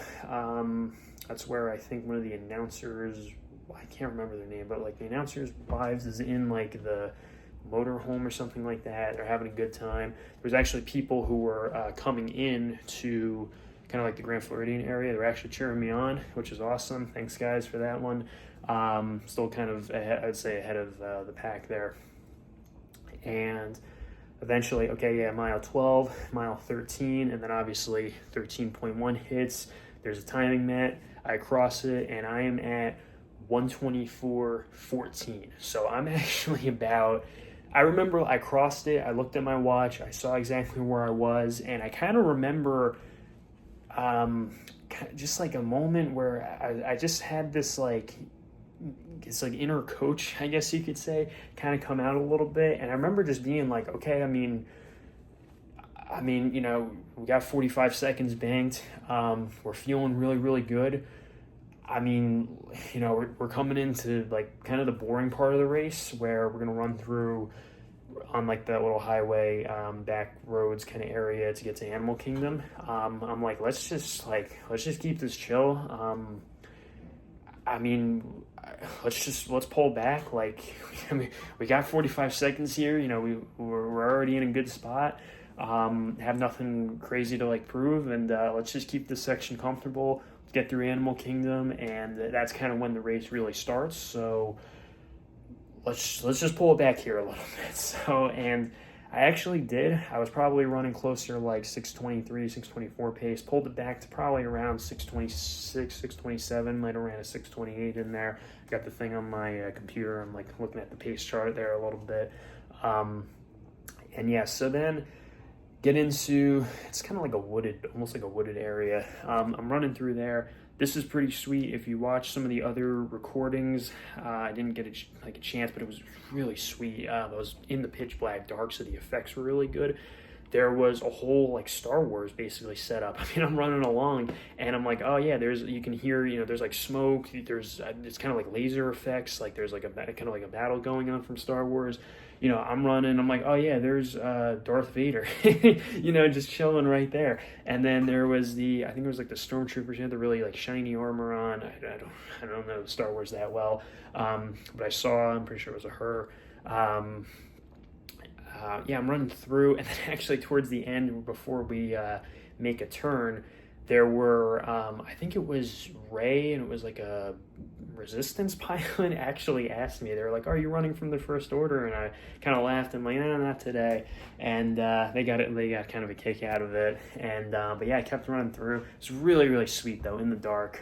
That's where I think one of the announcers, I can't remember their name, but like the announcer's wives is in like the motorhome or something like that. They're having a good time. There's actually people who were coming in to kind of like the Grand Floridian area. They were actually cheering me on, which is awesome. Thanks guys for that one. Still kind of ahead, I'd say ahead of the pack there. And eventually, mile 12, mile 13, and then obviously 13.1 hits. There's a timing mat. I cross it, and I am at 124.14. So I'm actually about, I remember I crossed it, I looked at my watch, I saw exactly where I was, and I kind of remember just like a moment where I just had this like, it's like inner coach, I guess you could say, kind of come out a little bit. And I remember just being like, okay, I mean, you know, we got 45 seconds banked. We're feeling really, really good. I mean, you know, we're coming into like kind of the boring part of the race where we're going to run through on like that little highway, back roads kind of area to get to Animal Kingdom. I'm like, let's just keep this chill. I mean, let's pull back. Like, I mean, we got 45 seconds here. You know, we're already in a good spot. Have nothing crazy to like prove, and let's just keep this section comfortable. Get through Animal Kingdom, and that's kind of when the race really starts. So let's just pull it back here a little bit. So, and I actually did. I was probably running closer to like 623, 624 pace, pulled it back to probably around 626, 627, might have ran a 628 in there. Got the thing on my computer. I'm like looking at the pace chart there a little bit. And yeah, so then get into, it's kind of like a wooded, almost like a wooded area. I'm running through there. This is pretty sweet. If you watch some of the other recordings, I didn't get a chance, but it was really sweet. I was in the pitch black dark, so the effects were really good. There was a whole like Star Wars basically set up. I mean, I'm running along and I'm like, oh yeah, you can hear, there's like smoke. There's it's kind of like laser effects. Like there's like kind of like a battle going on from Star Wars. I'm running, I'm like, oh yeah, there's Darth Vader, just chilling right there. And then there was I think it was like the stormtroopers, had the really like shiny armor on. I don't know Star Wars that well, but I'm pretty sure it was a her. Yeah, I'm running through, and then actually towards the end, before we make a turn, there were, I think it was Ray, and it was like a resistance pilot actually asked me, they were like, are you running from the First Order? And I kind of laughed and like, no, not today. And they got kind of a kick out of it. And but yeah, I kept running through. It's really, really sweet though, in the dark.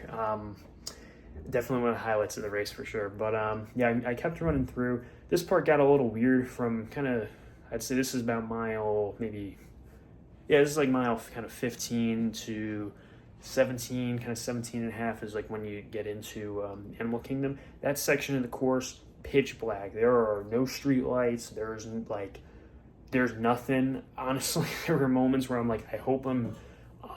Definitely one of the highlights of the race for sure. But yeah, I kept running through. This part got a little weird from kind of, I'd say this is about mile maybe, yeah, this is like mile kind of 15 to 17, kind of 17 and a half is like when you get into Animal Kingdom. That section of the course, pitch black. There are no street lights. There's nothing. Honestly, there were moments where I'm like, I hope I'm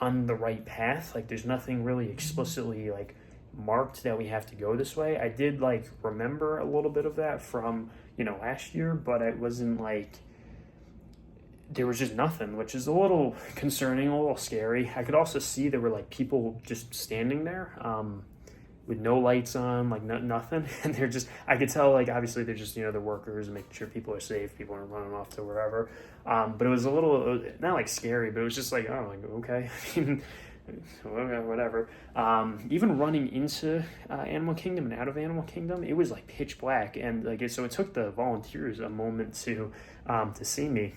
on the right path. Like there's nothing really explicitly like marked that we have to go this way. I did like remember a little bit of that from, last year, but it wasn't like, there was just nothing, which is a little concerning, a little scary. I could also see there were like people just standing there with no lights on, like nothing. And I could tell like, obviously they're just, they're workers and making sure people are safe, people aren't running off to wherever. But it was a little, not like scary, but it was just like, oh, like, okay. Whatever. Even running into Animal Kingdom and out of Animal Kingdom, it was like pitch black. And like, so it took the volunteers a moment to see me.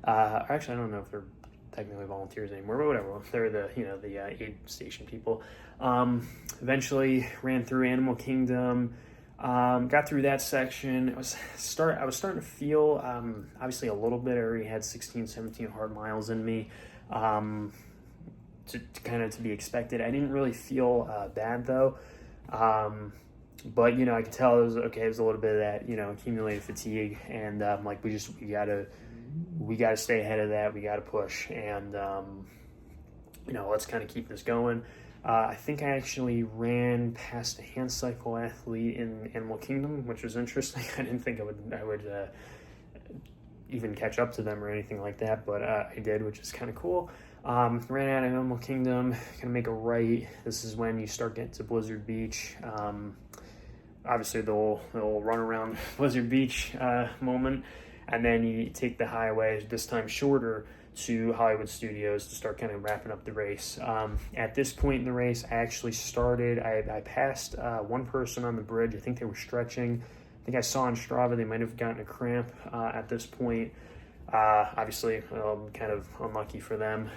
Actually, I don't know if they're technically volunteers anymore, but whatever. They're the aid station people. Eventually ran through Animal Kingdom, got through that section. I was starting to feel, obviously a little bit. I already had 16, 17 hard miles in me, to kind of to be expected. I didn't really feel bad though. But I could tell it was okay. It was a little bit of that, accumulated fatigue, and like we gotta stay ahead of that. We gotta push, and let's kind of keep this going. I think I actually ran past a hand cycle athlete in Animal Kingdom, which was interesting. I didn't think I would even catch up to them or anything like that, but I did, which is kind of cool. Ran out of Animal Kingdom, gonna make a right. This is when you start getting to Blizzard Beach. Obviously the whole run around Blizzard Beach moment, and then you take the highway, this time shorter, to Hollywood Studios to start kind of wrapping up the race. At this point in the race, I actually started, I passed one person on the bridge. I think they were stretching. I think I saw on Strava they might have gotten a cramp at this point. Obviously, kind of unlucky for them.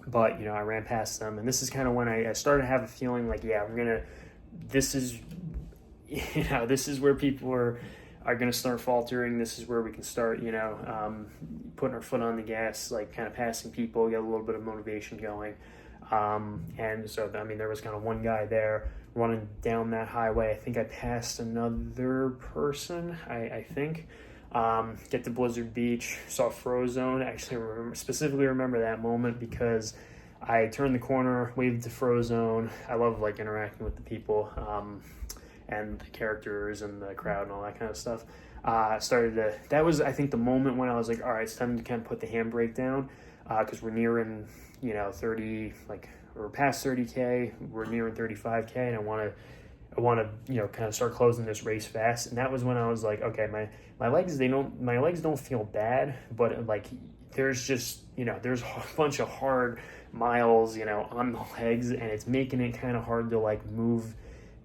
But, I ran past them. And this is kind of when I started to have a feeling like, yeah, this is where people are going to start faltering. This is where we can start, putting our foot on the gas, like kind of passing people, get a little bit of motivation going. And so, there was kind of one guy there running down that highway. I think I passed another person, I think. Get to Blizzard Beach, saw Frozone. Actually, specifically remember that moment because I turned the corner, waved to Frozone. I love like interacting with the people and the characters and the crowd and all that kind of stuff. That was, I think, the moment when I was like, all right, it's time to kind of put the handbrake down because we're nearing, 30, like we're past 30K, we're nearing 35K, and I want to, kind of start closing this race fast. And that was when I was like, okay, my legs don't feel bad, but like there's just, there's a bunch of hard miles, on the legs, and it's making it kind of hard to like move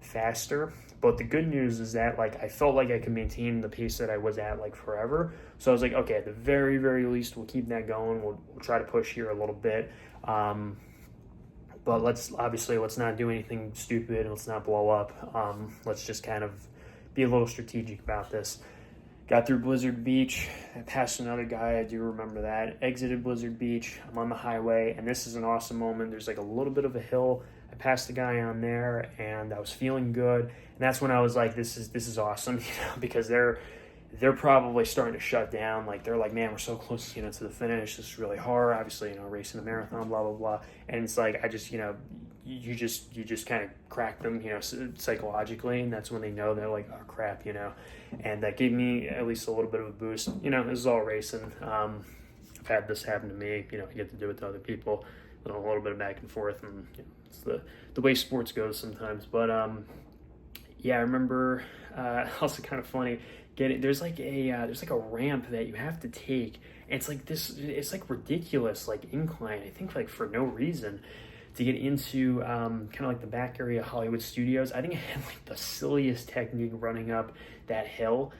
faster. But the good news is that like I felt like I could maintain the pace that I was at like forever. So I was like, okay, at the very, very least, we'll keep that going. We'll try to push here a little bit. But let's not do anything stupid. Let's not blow up. Let's just kind of be a little strategic about this. Got through Blizzard Beach. I passed another guy. I do remember that. Exited Blizzard Beach. I'm on the highway, and this is an awesome moment. There's like a little bit of a hill. I passed the guy on there, and I was feeling good. And that's when I was like, "This is awesome," because they're probably starting to shut down. Like they're like, "Man, we're so close, to the finish. This is really hard. Obviously, racing a marathon, blah blah blah." And it's like I just, you just kind of crack them, psychologically, and that's when they know they're like, "Oh crap," And that gave me at least a little bit of a boost. This is all racing. I've had this happen to me. I get to do it to other people. A little bit of back and forth, and it's the way sports goes sometimes. But yeah, I remember also kind of funny. There's like a ramp that you have to take, and it's like ridiculous, like incline. I think like for no reason to get into kind of like the back area of Hollywood Studios. I think I had like the silliest technique running up that hill.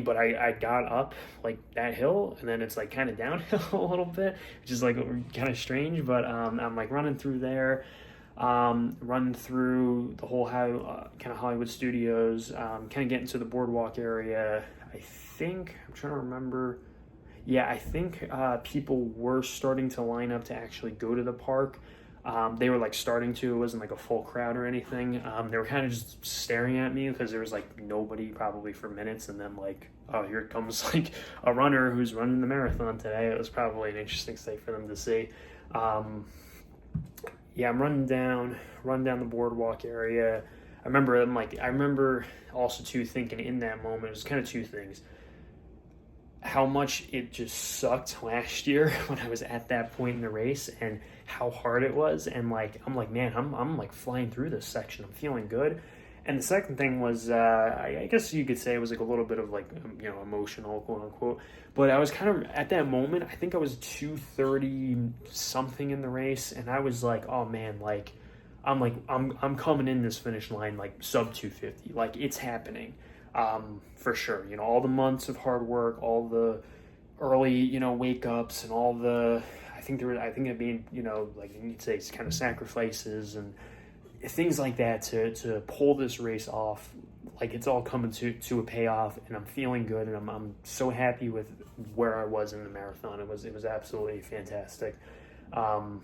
But I got up like that hill, and then it's like kind of downhill a little bit, which is like kind of strange. But I'm like running through there, running through the whole kind of Hollywood Studios, kind of getting to the boardwalk area. I'm trying to remember. Yeah, I think people were starting to line up to actually go to the park. They were like starting to. It wasn't like a full crowd or anything. They were kind of just staring at me because there was like nobody probably for minutes, and then like, oh, here comes like a runner who's running the marathon today. It was probably an interesting sight for them to see. Yeah, I'm running down the boardwalk area. I remember also too thinking in that moment, it was kind of two things. How much it just sucked last year when I was at that point in the race, and how hard it was. And like, I'm like, man, I'm like flying through this section. I'm feeling good. And the second thing was, I guess you could say it was like a little bit of like, emotional, quote unquote. But I was kind of at that moment, I think I was 2:30 something in the race. And I was like, oh man, I'm coming in this finish line, like sub 250, like it's happening. For sure, all the months of hard work, all the early, wake ups, and all the, I think it being, like you could say, it's kind of sacrifices and things like that to pull this race off. Like it's all coming to a payoff, and I'm feeling good, and I'm so happy with where I was in the marathon. It was absolutely fantastic. I'm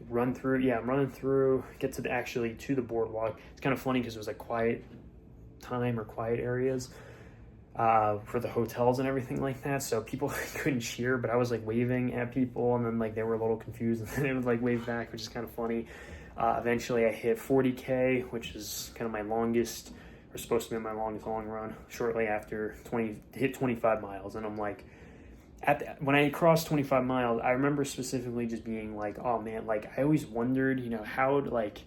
running through, get to the boardwalk. It's kind of funny because it was like quiet areas for the hotels and everything like that, so people couldn't cheer, but I was like waving at people, and then like they were a little confused, and then they would like wave back, which is kind of funny. Eventually I hit 40K, which is kind of my longest, or supposed to be my longest long run, shortly after 25 miles. And I'm like, when I crossed 25 miles, I remember specifically just being like, oh man, like I always wondered, how like,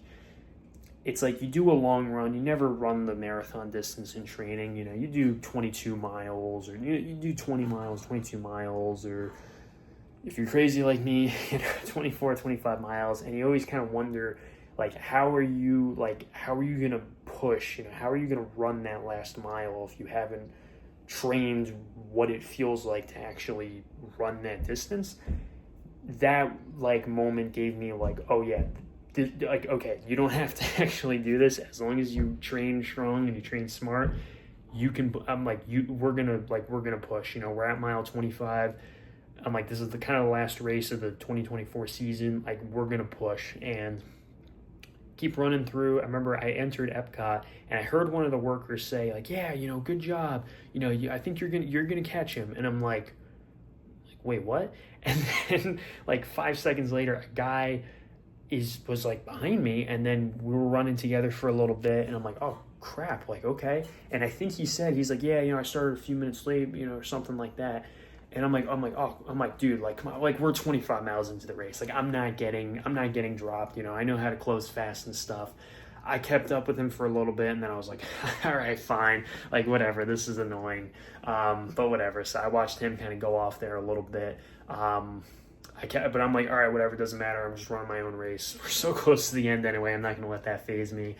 it's like you do a long run, you never run the marathon distance in training, you do 22 miles, or you do 20 miles, 22 miles, or if you're crazy like me, 24, 25 miles, and you always kind of wonder, like, how are you going to push, how are you going to run that last mile if you haven't trained what it feels like to actually run that distance? That, like, moment gave me, like, oh yeah, like, okay, you don't have to actually do this. As long as you train strong and you train smart, you can. I'm like, we're gonna push. We're at mile 25. I'm like, this is the kind of last race of the 2024 season. Like, we're gonna push and keep running through. I remember I entered Epcot, and I heard one of the workers say, like, yeah, good job. I think you're gonna catch him. And I'm like, wait, what? And then like 5 seconds later, a guy was like behind me, and then we were running together for a little bit, and I'm like, oh crap, like, okay. And I think he's like, yeah, I started a few minutes late, or something like that. And I'm like, dude, like, come on, like, we're 25 miles into the race, like, I'm not getting dropped, I know how to close fast and stuff. I kept up with him for a little bit, and then I was like, all right, fine, like, whatever, this is annoying, but whatever. So I watched him kind of go off there a little bit. but I'm like, all right, whatever, doesn't matter. I'm just running my own race. We're so close to the end anyway. I'm not going to let that phase me.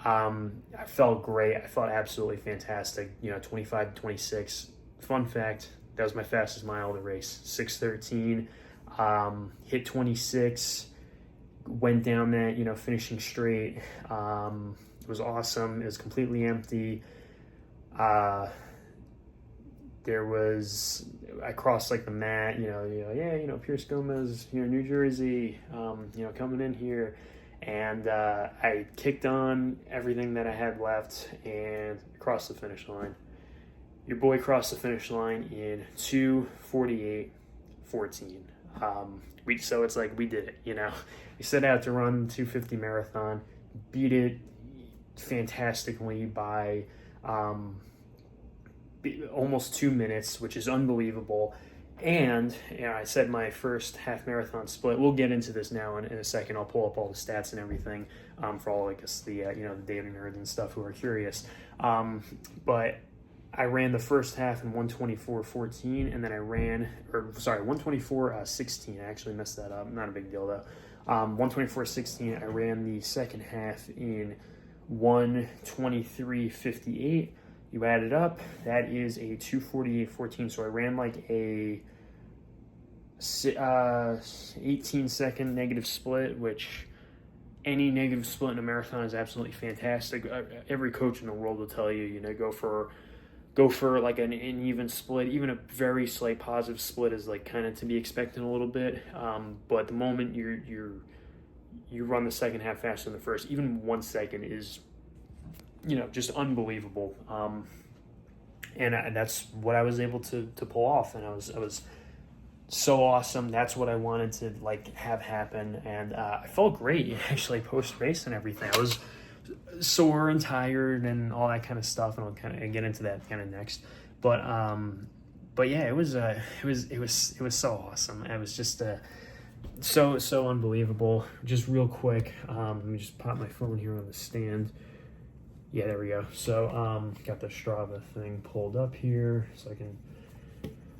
I felt great. I felt absolutely fantastic. 25-26. Fun fact, that was my fastest mile of the race. 6:13. Hit 26. Went down that, finishing straight. It was awesome. It was completely empty. I crossed like the mat, Pierce Gomez, New Jersey, coming in here. And I kicked on everything that I had left and crossed the finish line. Your boy crossed the finish line in 2:48:14. So it's like we did it, We set out to run the 250 marathon, beat it fantastically by almost 2 minutes, which is unbelievable. And I said my first half marathon split. We'll get into this now in a second. I'll pull up all the stats and everything for all, I guess, the the data nerds and stuff who are curious. But I ran the first half in 1:24:14, and then I ran, 1:24:16. I actually messed that up. Not a big deal though. 1:24:16. I ran the second half in 1:23:58. You add it up, that is a 2:48:14. So I ran like a 18-second negative split, which any negative split in a marathon is absolutely fantastic. Every coach in the world will tell you, go for like an uneven split. Even a very slight positive split is like kind of to be expected a little bit. But the moment you run the second half faster than the first, even 1 second is just unbelievable. And that's what I was able to pull off, and I was so awesome. That's what I wanted to have happen, and I felt great actually post race and everything. I was sore and tired and all that kind of stuff, and I'll kind of get into that kind of next. But yeah, it was so awesome. It was just so unbelievable. Just real quick, let me just pop my phone here on the stand. Yeah, there we go. So got the Strava thing pulled up here so I can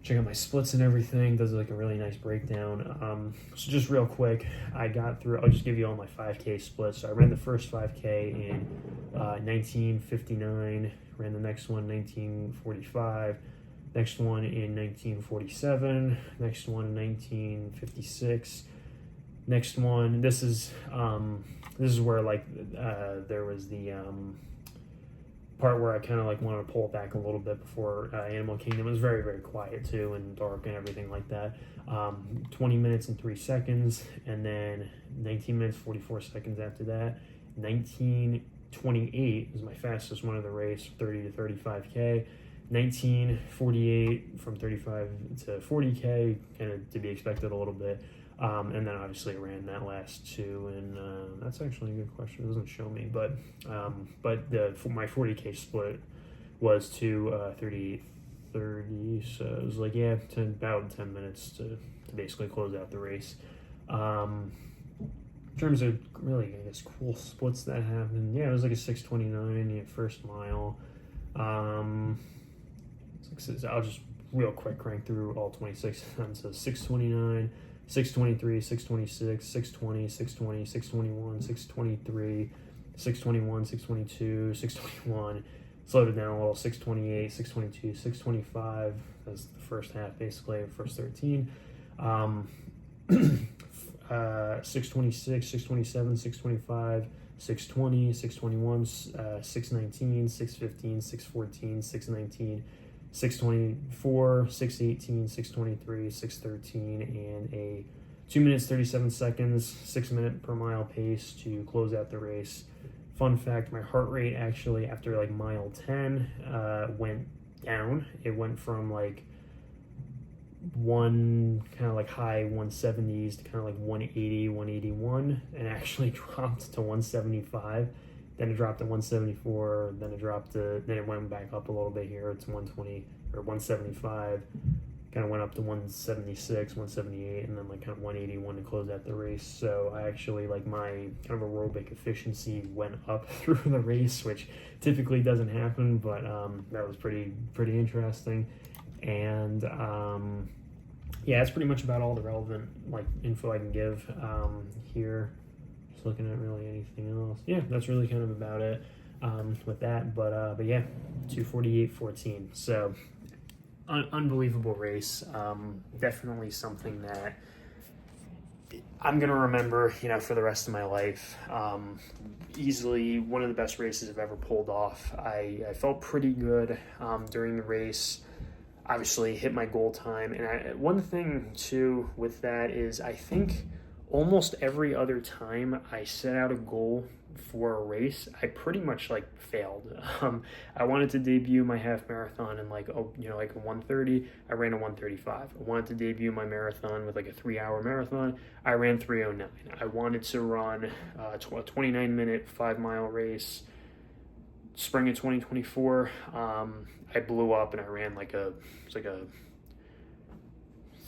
check out my splits and everything. Does like a really nice breakdown. So just real quick, I got through, I'll just give you all my 5K splits. So I ran the first 5K in 19:59, ran the next one 19:45, next one in 19:47, next one 19:56, next one, this is where there was the part where I kind of wanted to pull it back a little bit before Animal Kingdom. It was very, very quiet too, and dark and everything like that. 20 minutes and 3 seconds, and then 19 minutes 44 seconds after that. 19:28 was my fastest one of the race, 30 to 35K. 19:48 from 35 to 40K, kind of to be expected a little bit. And then obviously I ran that last two, and that's actually a good question. It doesn't show me, but my 40K split was to 30, so it was about 10 minutes to basically close out the race. In terms of really, I guess, cool splits that happened, it was like a 6:29 first mile. I'll just real quick crank through all 26 of them. So 6:29, 6:23, 6:26, 6:20, 6:20, 6:21, 6:23, 6:21, 6:22, 6:21. Slowed it down a little, 6:28, 6:22, 6:25. That's the first half, basically, the first 13. 6:26, 6:27, 6:25, 6:20, 6:21, 6:19, 6:15, 6:14, 6:19, 6:24, 6:18, 6:23, 6:13, and a 2 minutes 37 seconds, 6 minute per mile pace to close out the race. Fun fact, my heart rate actually after mile 10 went down. It went from high 170s to 180, 181, and actually dropped to 175. Then it dropped to 174. Then it went back up a little bit here. It's 120 or 175. Kind of went up to 176, 178, and then 181 to close out the race. So I actually my kind of aerobic efficiency went up through the race, which typically doesn't happen, but that was pretty interesting. And yeah, that's pretty much about all the relevant like info I can give here. Just looking at really anything else. Yeah, that's really kind of about it with that. But yeah, 2:48:14. So unbelievable race. Definitely something that I'm gonna remember, for the rest of my life. Easily one of the best races I've ever pulled off. I felt pretty good during the race. Obviously, hit my goal time, and one thing too with that is I think almost every other time I set out a goal for a race, I pretty much like failed. I wanted to debut my half marathon in like a 1:30. I ran a 1:35. I wanted to debut my marathon with like a 3-hour marathon. I ran 3:09. I wanted to run a 29-minute 5-mile race spring of 2024. I blew up and I ran it was like a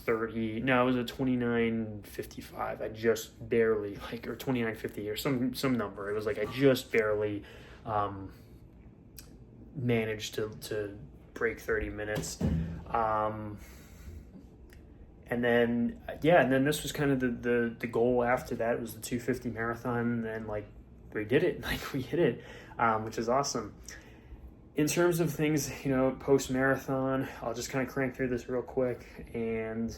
30, no, it was a 29:55. I just barely, or 29:50 or some number. It was like I just barely managed to break 30 minutes. And then this was kind of the goal after that. It was the 250 marathon, and like we did it, we hit it, which is awesome. In terms of things, post-marathon, I'll just kind of crank through this real quick and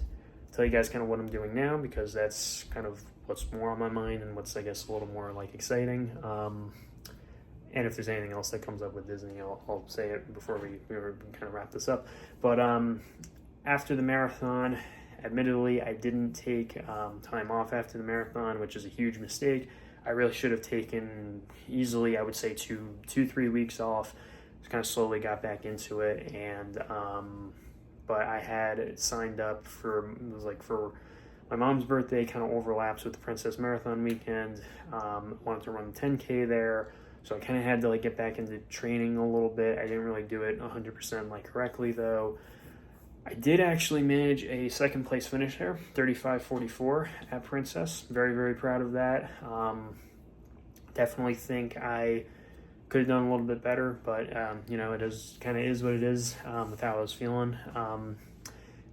tell you guys kind of what I'm doing now, because that's kind of what's more on my mind and what's, I guess, a little more like exciting. And if there's anything else that comes up with Disney, I'll say it before we kind of wrap this up. But after the marathon, admittedly, I didn't take time off after the marathon, which is a huge mistake. I really should have taken easily, I would say, 2-3 weeks off. Just kind of slowly got back into it, and but I had signed up for my mom's birthday. Kind of overlaps with the Princess Marathon weekend. Wanted to run the 10K there, so I kind of had to get back into training a little bit. I didn't really do it 100% correctly though. I did actually manage a second place finish there, 35:44 at Princess. Very, very proud of that. Definitely think I could have done a little bit better, but it is what it is with how I was feeling.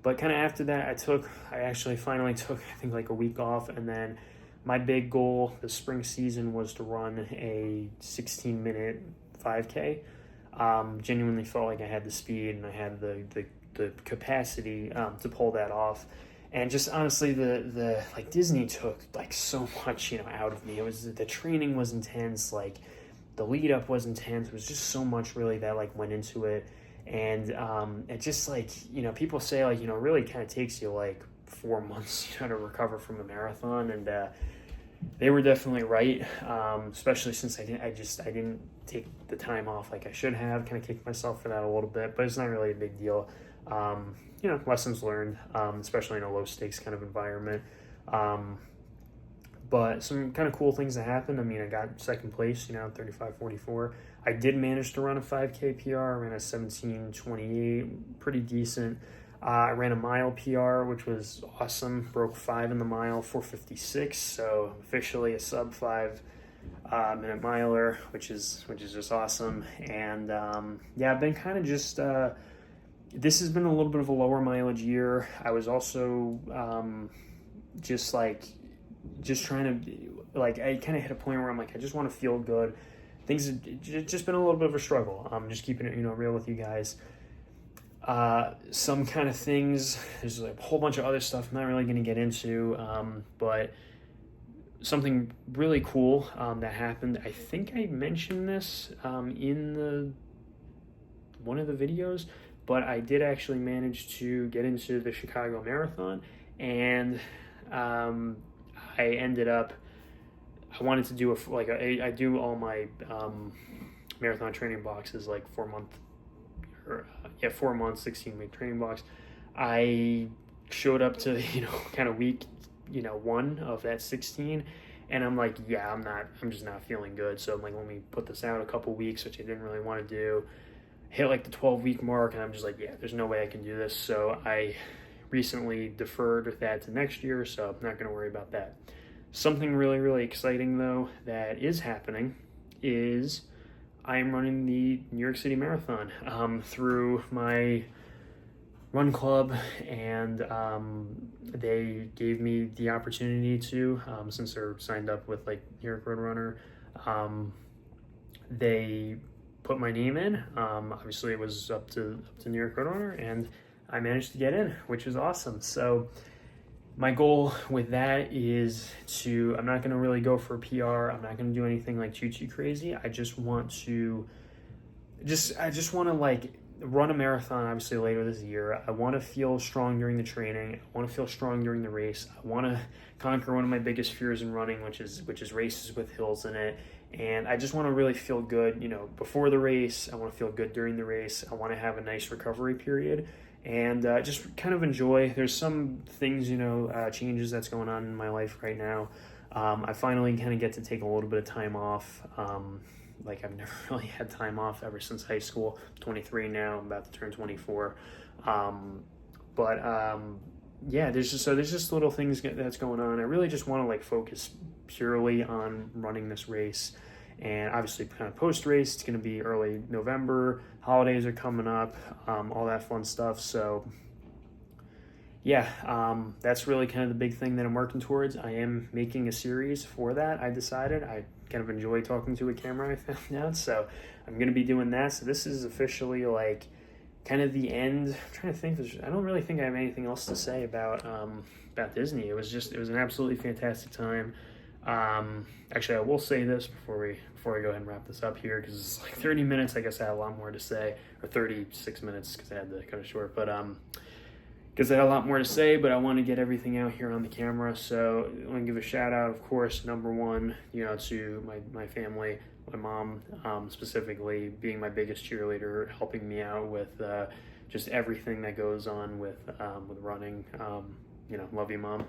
But kind of after that, I actually finally took, I think, a week off, and then my big goal this spring season was to run a 16-minute 5K. Genuinely felt like I had the speed and I had the capacity to pull that off. And just honestly, the Disney took so much out of me. It was, the training was intense, the lead up was intense. It was just so much really that went into it. And it just people say really kind of takes you 4 months to recover from a marathon, and they were definitely right. Especially since I didn't take the time off like I should have. Kind of kicked myself for that a little bit, but it's not really a big deal. Lessons learned, especially in a low stakes kind of environment. But some kind of cool things that happened. I mean, I got second place, 35:44. I did manage to run a 5K PR. I ran a 17:28, pretty decent. I ran a mile PR, which was awesome. Broke 5 in the mile, 4:56. So officially a sub 5 minute miler, which is just awesome. And I've been kind of just. This has been a little bit of a lower mileage year. I was also just trying to, I kind of hit a point where I'm I just want to feel good. Things have just been a little bit of a struggle. I'm just keeping it, real with you guys. Some kind of things, there's a whole bunch of other stuff I'm not really going to get into, but something really cool that happened. I think I mentioned this in one of the videos, but I did actually manage to get into the Chicago Marathon, and I ended up, I wanted to do I do all my marathon training boxes 4 month, 4 months, 16-week training box. I showed up to, kind of week, 1 of that 16, and I'm I'm just not feeling good. So I'm let me put this out a couple weeks, which I didn't really want to do. Hit the 12-week mark, and I'm just there's no way I can do this. So I recently deferred that to next year, so I'm not going to worry about that. Something really, really exciting though that is happening is I am running the New York City Marathon through my run club, and they gave me the opportunity to, since they're signed up with like New York Roadrunner, they put my name in. Obviously, it was up to New York Roadrunner, and I managed to get in, which is awesome. So my goal with that is to, I'm not going to really go for a PR. I'm not going to do anything like too crazy. I just want to I just want to like run a marathon obviously later this year. I want to feel strong during the training. I want to feel strong during the race. I want to conquer one of my biggest fears in running, which is races with hills in it. And I just want to really feel good, before the race. I want to feel good during the race. I want to have a nice recovery period, and just kind of enjoy. There's some things, changes that's going on in my life right now. I finally kind of get to take a little bit of time off. Like I've never really had time off ever since high school. I'm 23 now. I'm about to turn 24. Yeah, there's just little things that's going on. I really just want to like focus purely on running this race. And obviously kind of post race, it's going to be early November. Holidays are coming up, all that fun stuff. So yeah, that's really kind of the big thing that I'm working towards. I am making a series for that. I decided I kind of enjoy talking to a camera, I found out. So I'm going to be doing that. So this is officially like kind of the end. I'm trying to think. I don't really think I have anything else to say about Disney. It was an absolutely fantastic time. Actually, I will say this before I go ahead and wrap this up here, because it's like 30 minutes. I guess I had a lot more to say, or 36 minutes because I had to cut it short. But because I had a lot more to say, but I want to get everything out here on the camera. So I want to give a shout out, of course, number one, to my family, my mom, specifically being my biggest cheerleader, helping me out with just everything that goes on with running. Love you, Mom.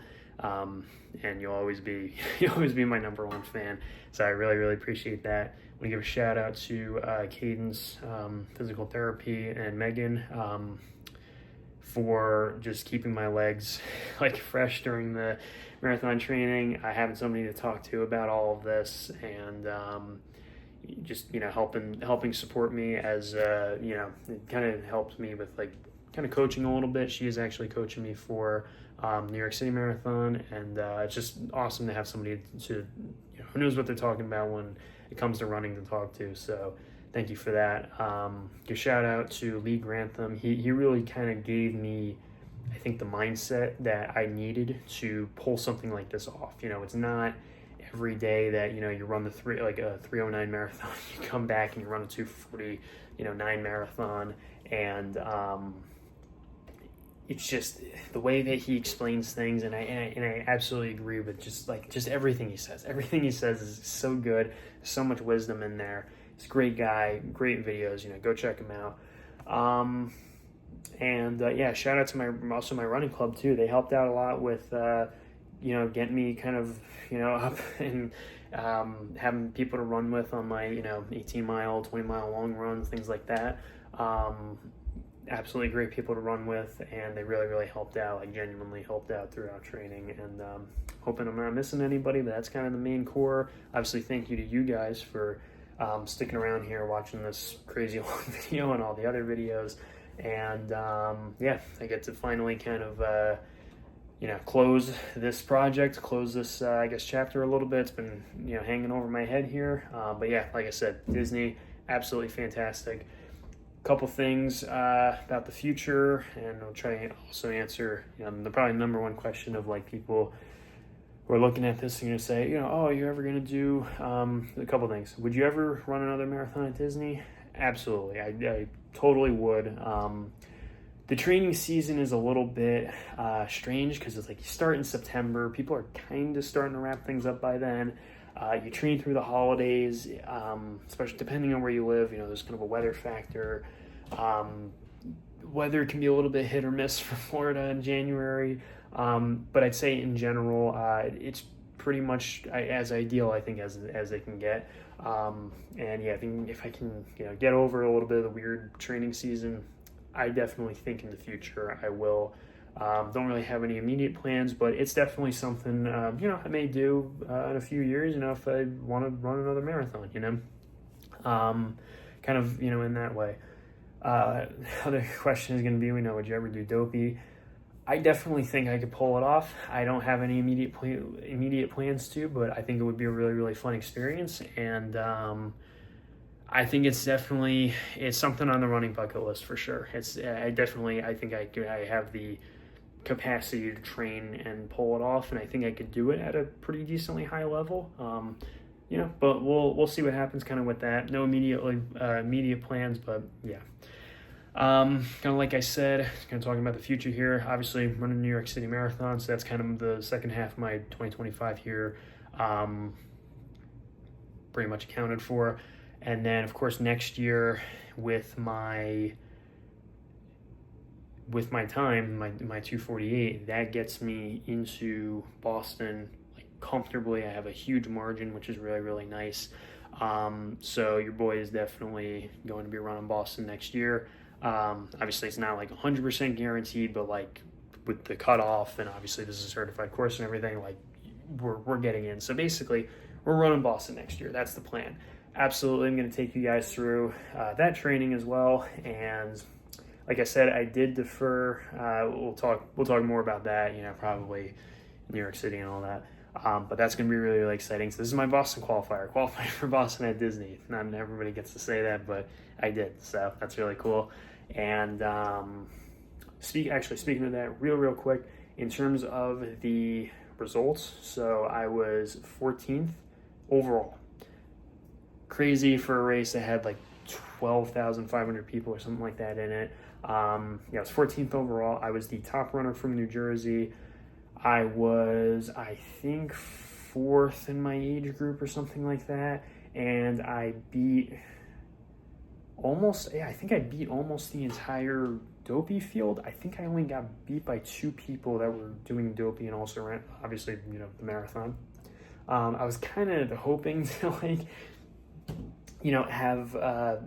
And you'll always be my number one fan. So I really, really appreciate that. I want to give a shout out to Cadence Physical Therapy and Megan for just keeping my legs like fresh during the marathon training. I having somebody to talk to about all of this, and just helping support me as it kind of helps me with like kind of coaching a little bit. She is actually coaching me for New York City Marathon, and it's just awesome to have somebody to who knows what they're talking about when it comes to running to talk to. So thank you for that. Give a shout out to Lee Grantham. He really kind of gave me, I think, the mindset that I needed to pull something like this off. It's not every day that you run a 3:09 marathon, you come back and you run a 2:40 9 marathon, and it's just the way that he explains things, and I absolutely agree with just everything he says. Everything he says is so good. There's so much wisdom in there. He's a great guy, great videos. Go check him out. Yeah, shout out to my running club too. They helped out a lot with getting me kind of up and having people to run with on my 18-mile, 20-mile long runs, things like that. Absolutely great people to run with, and they really, really helped out, like genuinely helped out throughout training. And hoping I'm not missing anybody, but that's kind of the main core. Obviously, thank you to you guys for sticking around here, watching this crazy long video and all the other videos. And yeah, I get to finally kind of close this project, close this I guess chapter a little bit. It's been hanging over my head here, but yeah, like I said, Disney, absolutely fantastic. Couple things about the future, and I'll try and also answer the probably number one question of like people who are looking at this and going to say, oh, you're ever going to do a couple things. Would you ever run another marathon at Disney? Absolutely. I totally would. The training season is a little bit strange because it's like you start in September. People are kind of starting to wrap things up by then. You train through the holidays, especially depending on where you live. There's kind of a weather factor. Weather can be a little bit hit or miss for Florida in January. But I'd say in general, it's pretty much as ideal, I think, as they can get. And yeah, I think if I can, get over a little bit of the weird training season, I definitely think in the future I will. Don't really have any immediate plans, but it's definitely something, I may do in a few years, if I want to run another marathon, kind of, in that way. Other question is going to be, would you ever do dopey? I definitely think I could pull it off. I don't have any immediate plans to, but I think it would be a really, really fun experience. And I think it's something on the running bucket list for sure. I think I have the capacity to train and pull it off, and I think I could do it at a pretty decently high level. But we'll see what happens kind of with that. No immediate plans, but yeah. Kind of like I said, kind of talking about the future here. Obviously, running New York City Marathon, so that's kind of the second half of my 2025 here. Pretty much accounted for. And then, of course, next year with my time, my 2:48, that gets me into Boston like comfortably. I have a huge margin, which is really, really nice. So your boy is definitely going to be running Boston next year. Obviously, it's not like 100% guaranteed, but like with the cutoff, and obviously this is a certified course and everything, like we're getting in. So basically, we're running Boston next year. That's the plan. Absolutely, I'm going to take you guys through that training as well. And like I said, I did defer. We'll talk more about that. Probably New York City and all that. But that's going to be really, really exciting. So this is my Boston qualifying for Boston at Disney. Not everybody gets to say that, but I did. So that's really cool. And speaking of that, real quick, in terms of the results, so I was 14th overall. Crazy for a race that had like 12,500 people or something like that in it. I was 14th overall. I was the top runner from New Jersey. I was, I think, 4th in my age group or something like that. And I beat almost the entire dopey field. I think I only got beat by 2 people that were doing dopey and also ran, obviously, the marathon. I was kind of hoping to have,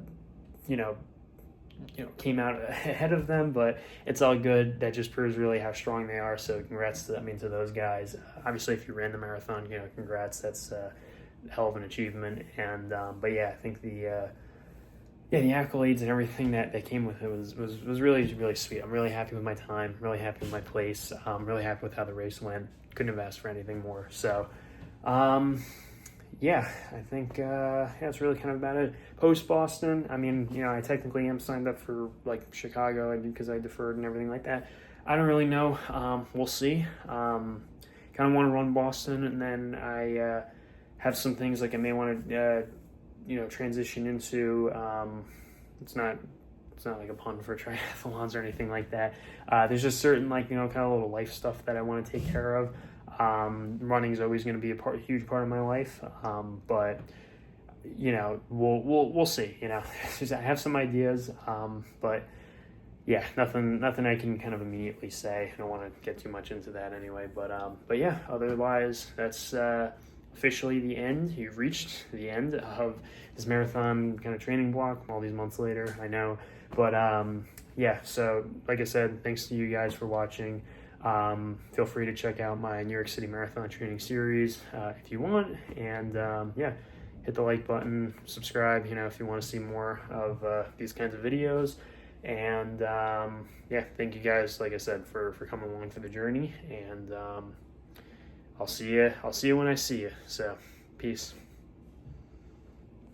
came out ahead of them, but it's all good. That just proves really how strong they are. So congrats to those guys. Obviously, if you ran the marathon, congrats. That's a hell of an achievement. And but yeah, I think the accolades and everything that came with it was really, really sweet. I'm really happy with my time. Really happy with my place. Really happy with how the race went. Couldn't have asked for anything more. So. Yeah, I think that's really kind of about it. Post Boston, I technically am signed up for like Chicago because I deferred and everything like that. I don't really know. We'll see. Kind of want to run Boston, and then I have some things like I may want to transition into. It's not like a pun for triathlons or anything like that. There's just certain kind of little life stuff that I want to take care of. Running is always going to be a huge part of my life, but we'll see. I have some ideas, but yeah, nothing I can kind of immediately say. I don't want to get too much into that anyway, but yeah, otherwise that's officially the end. You've reached the end of this marathon kind of training block all these months later, I know, but yeah, so like I said, thanks to you guys for watching. Feel free to check out my New York City Marathon training series if you want, and yeah, hit the like button, subscribe, if you want to see more of these kinds of videos, and yeah, thank you guys, like I said, for coming along for the journey, and I'll see you when I see you, so peace.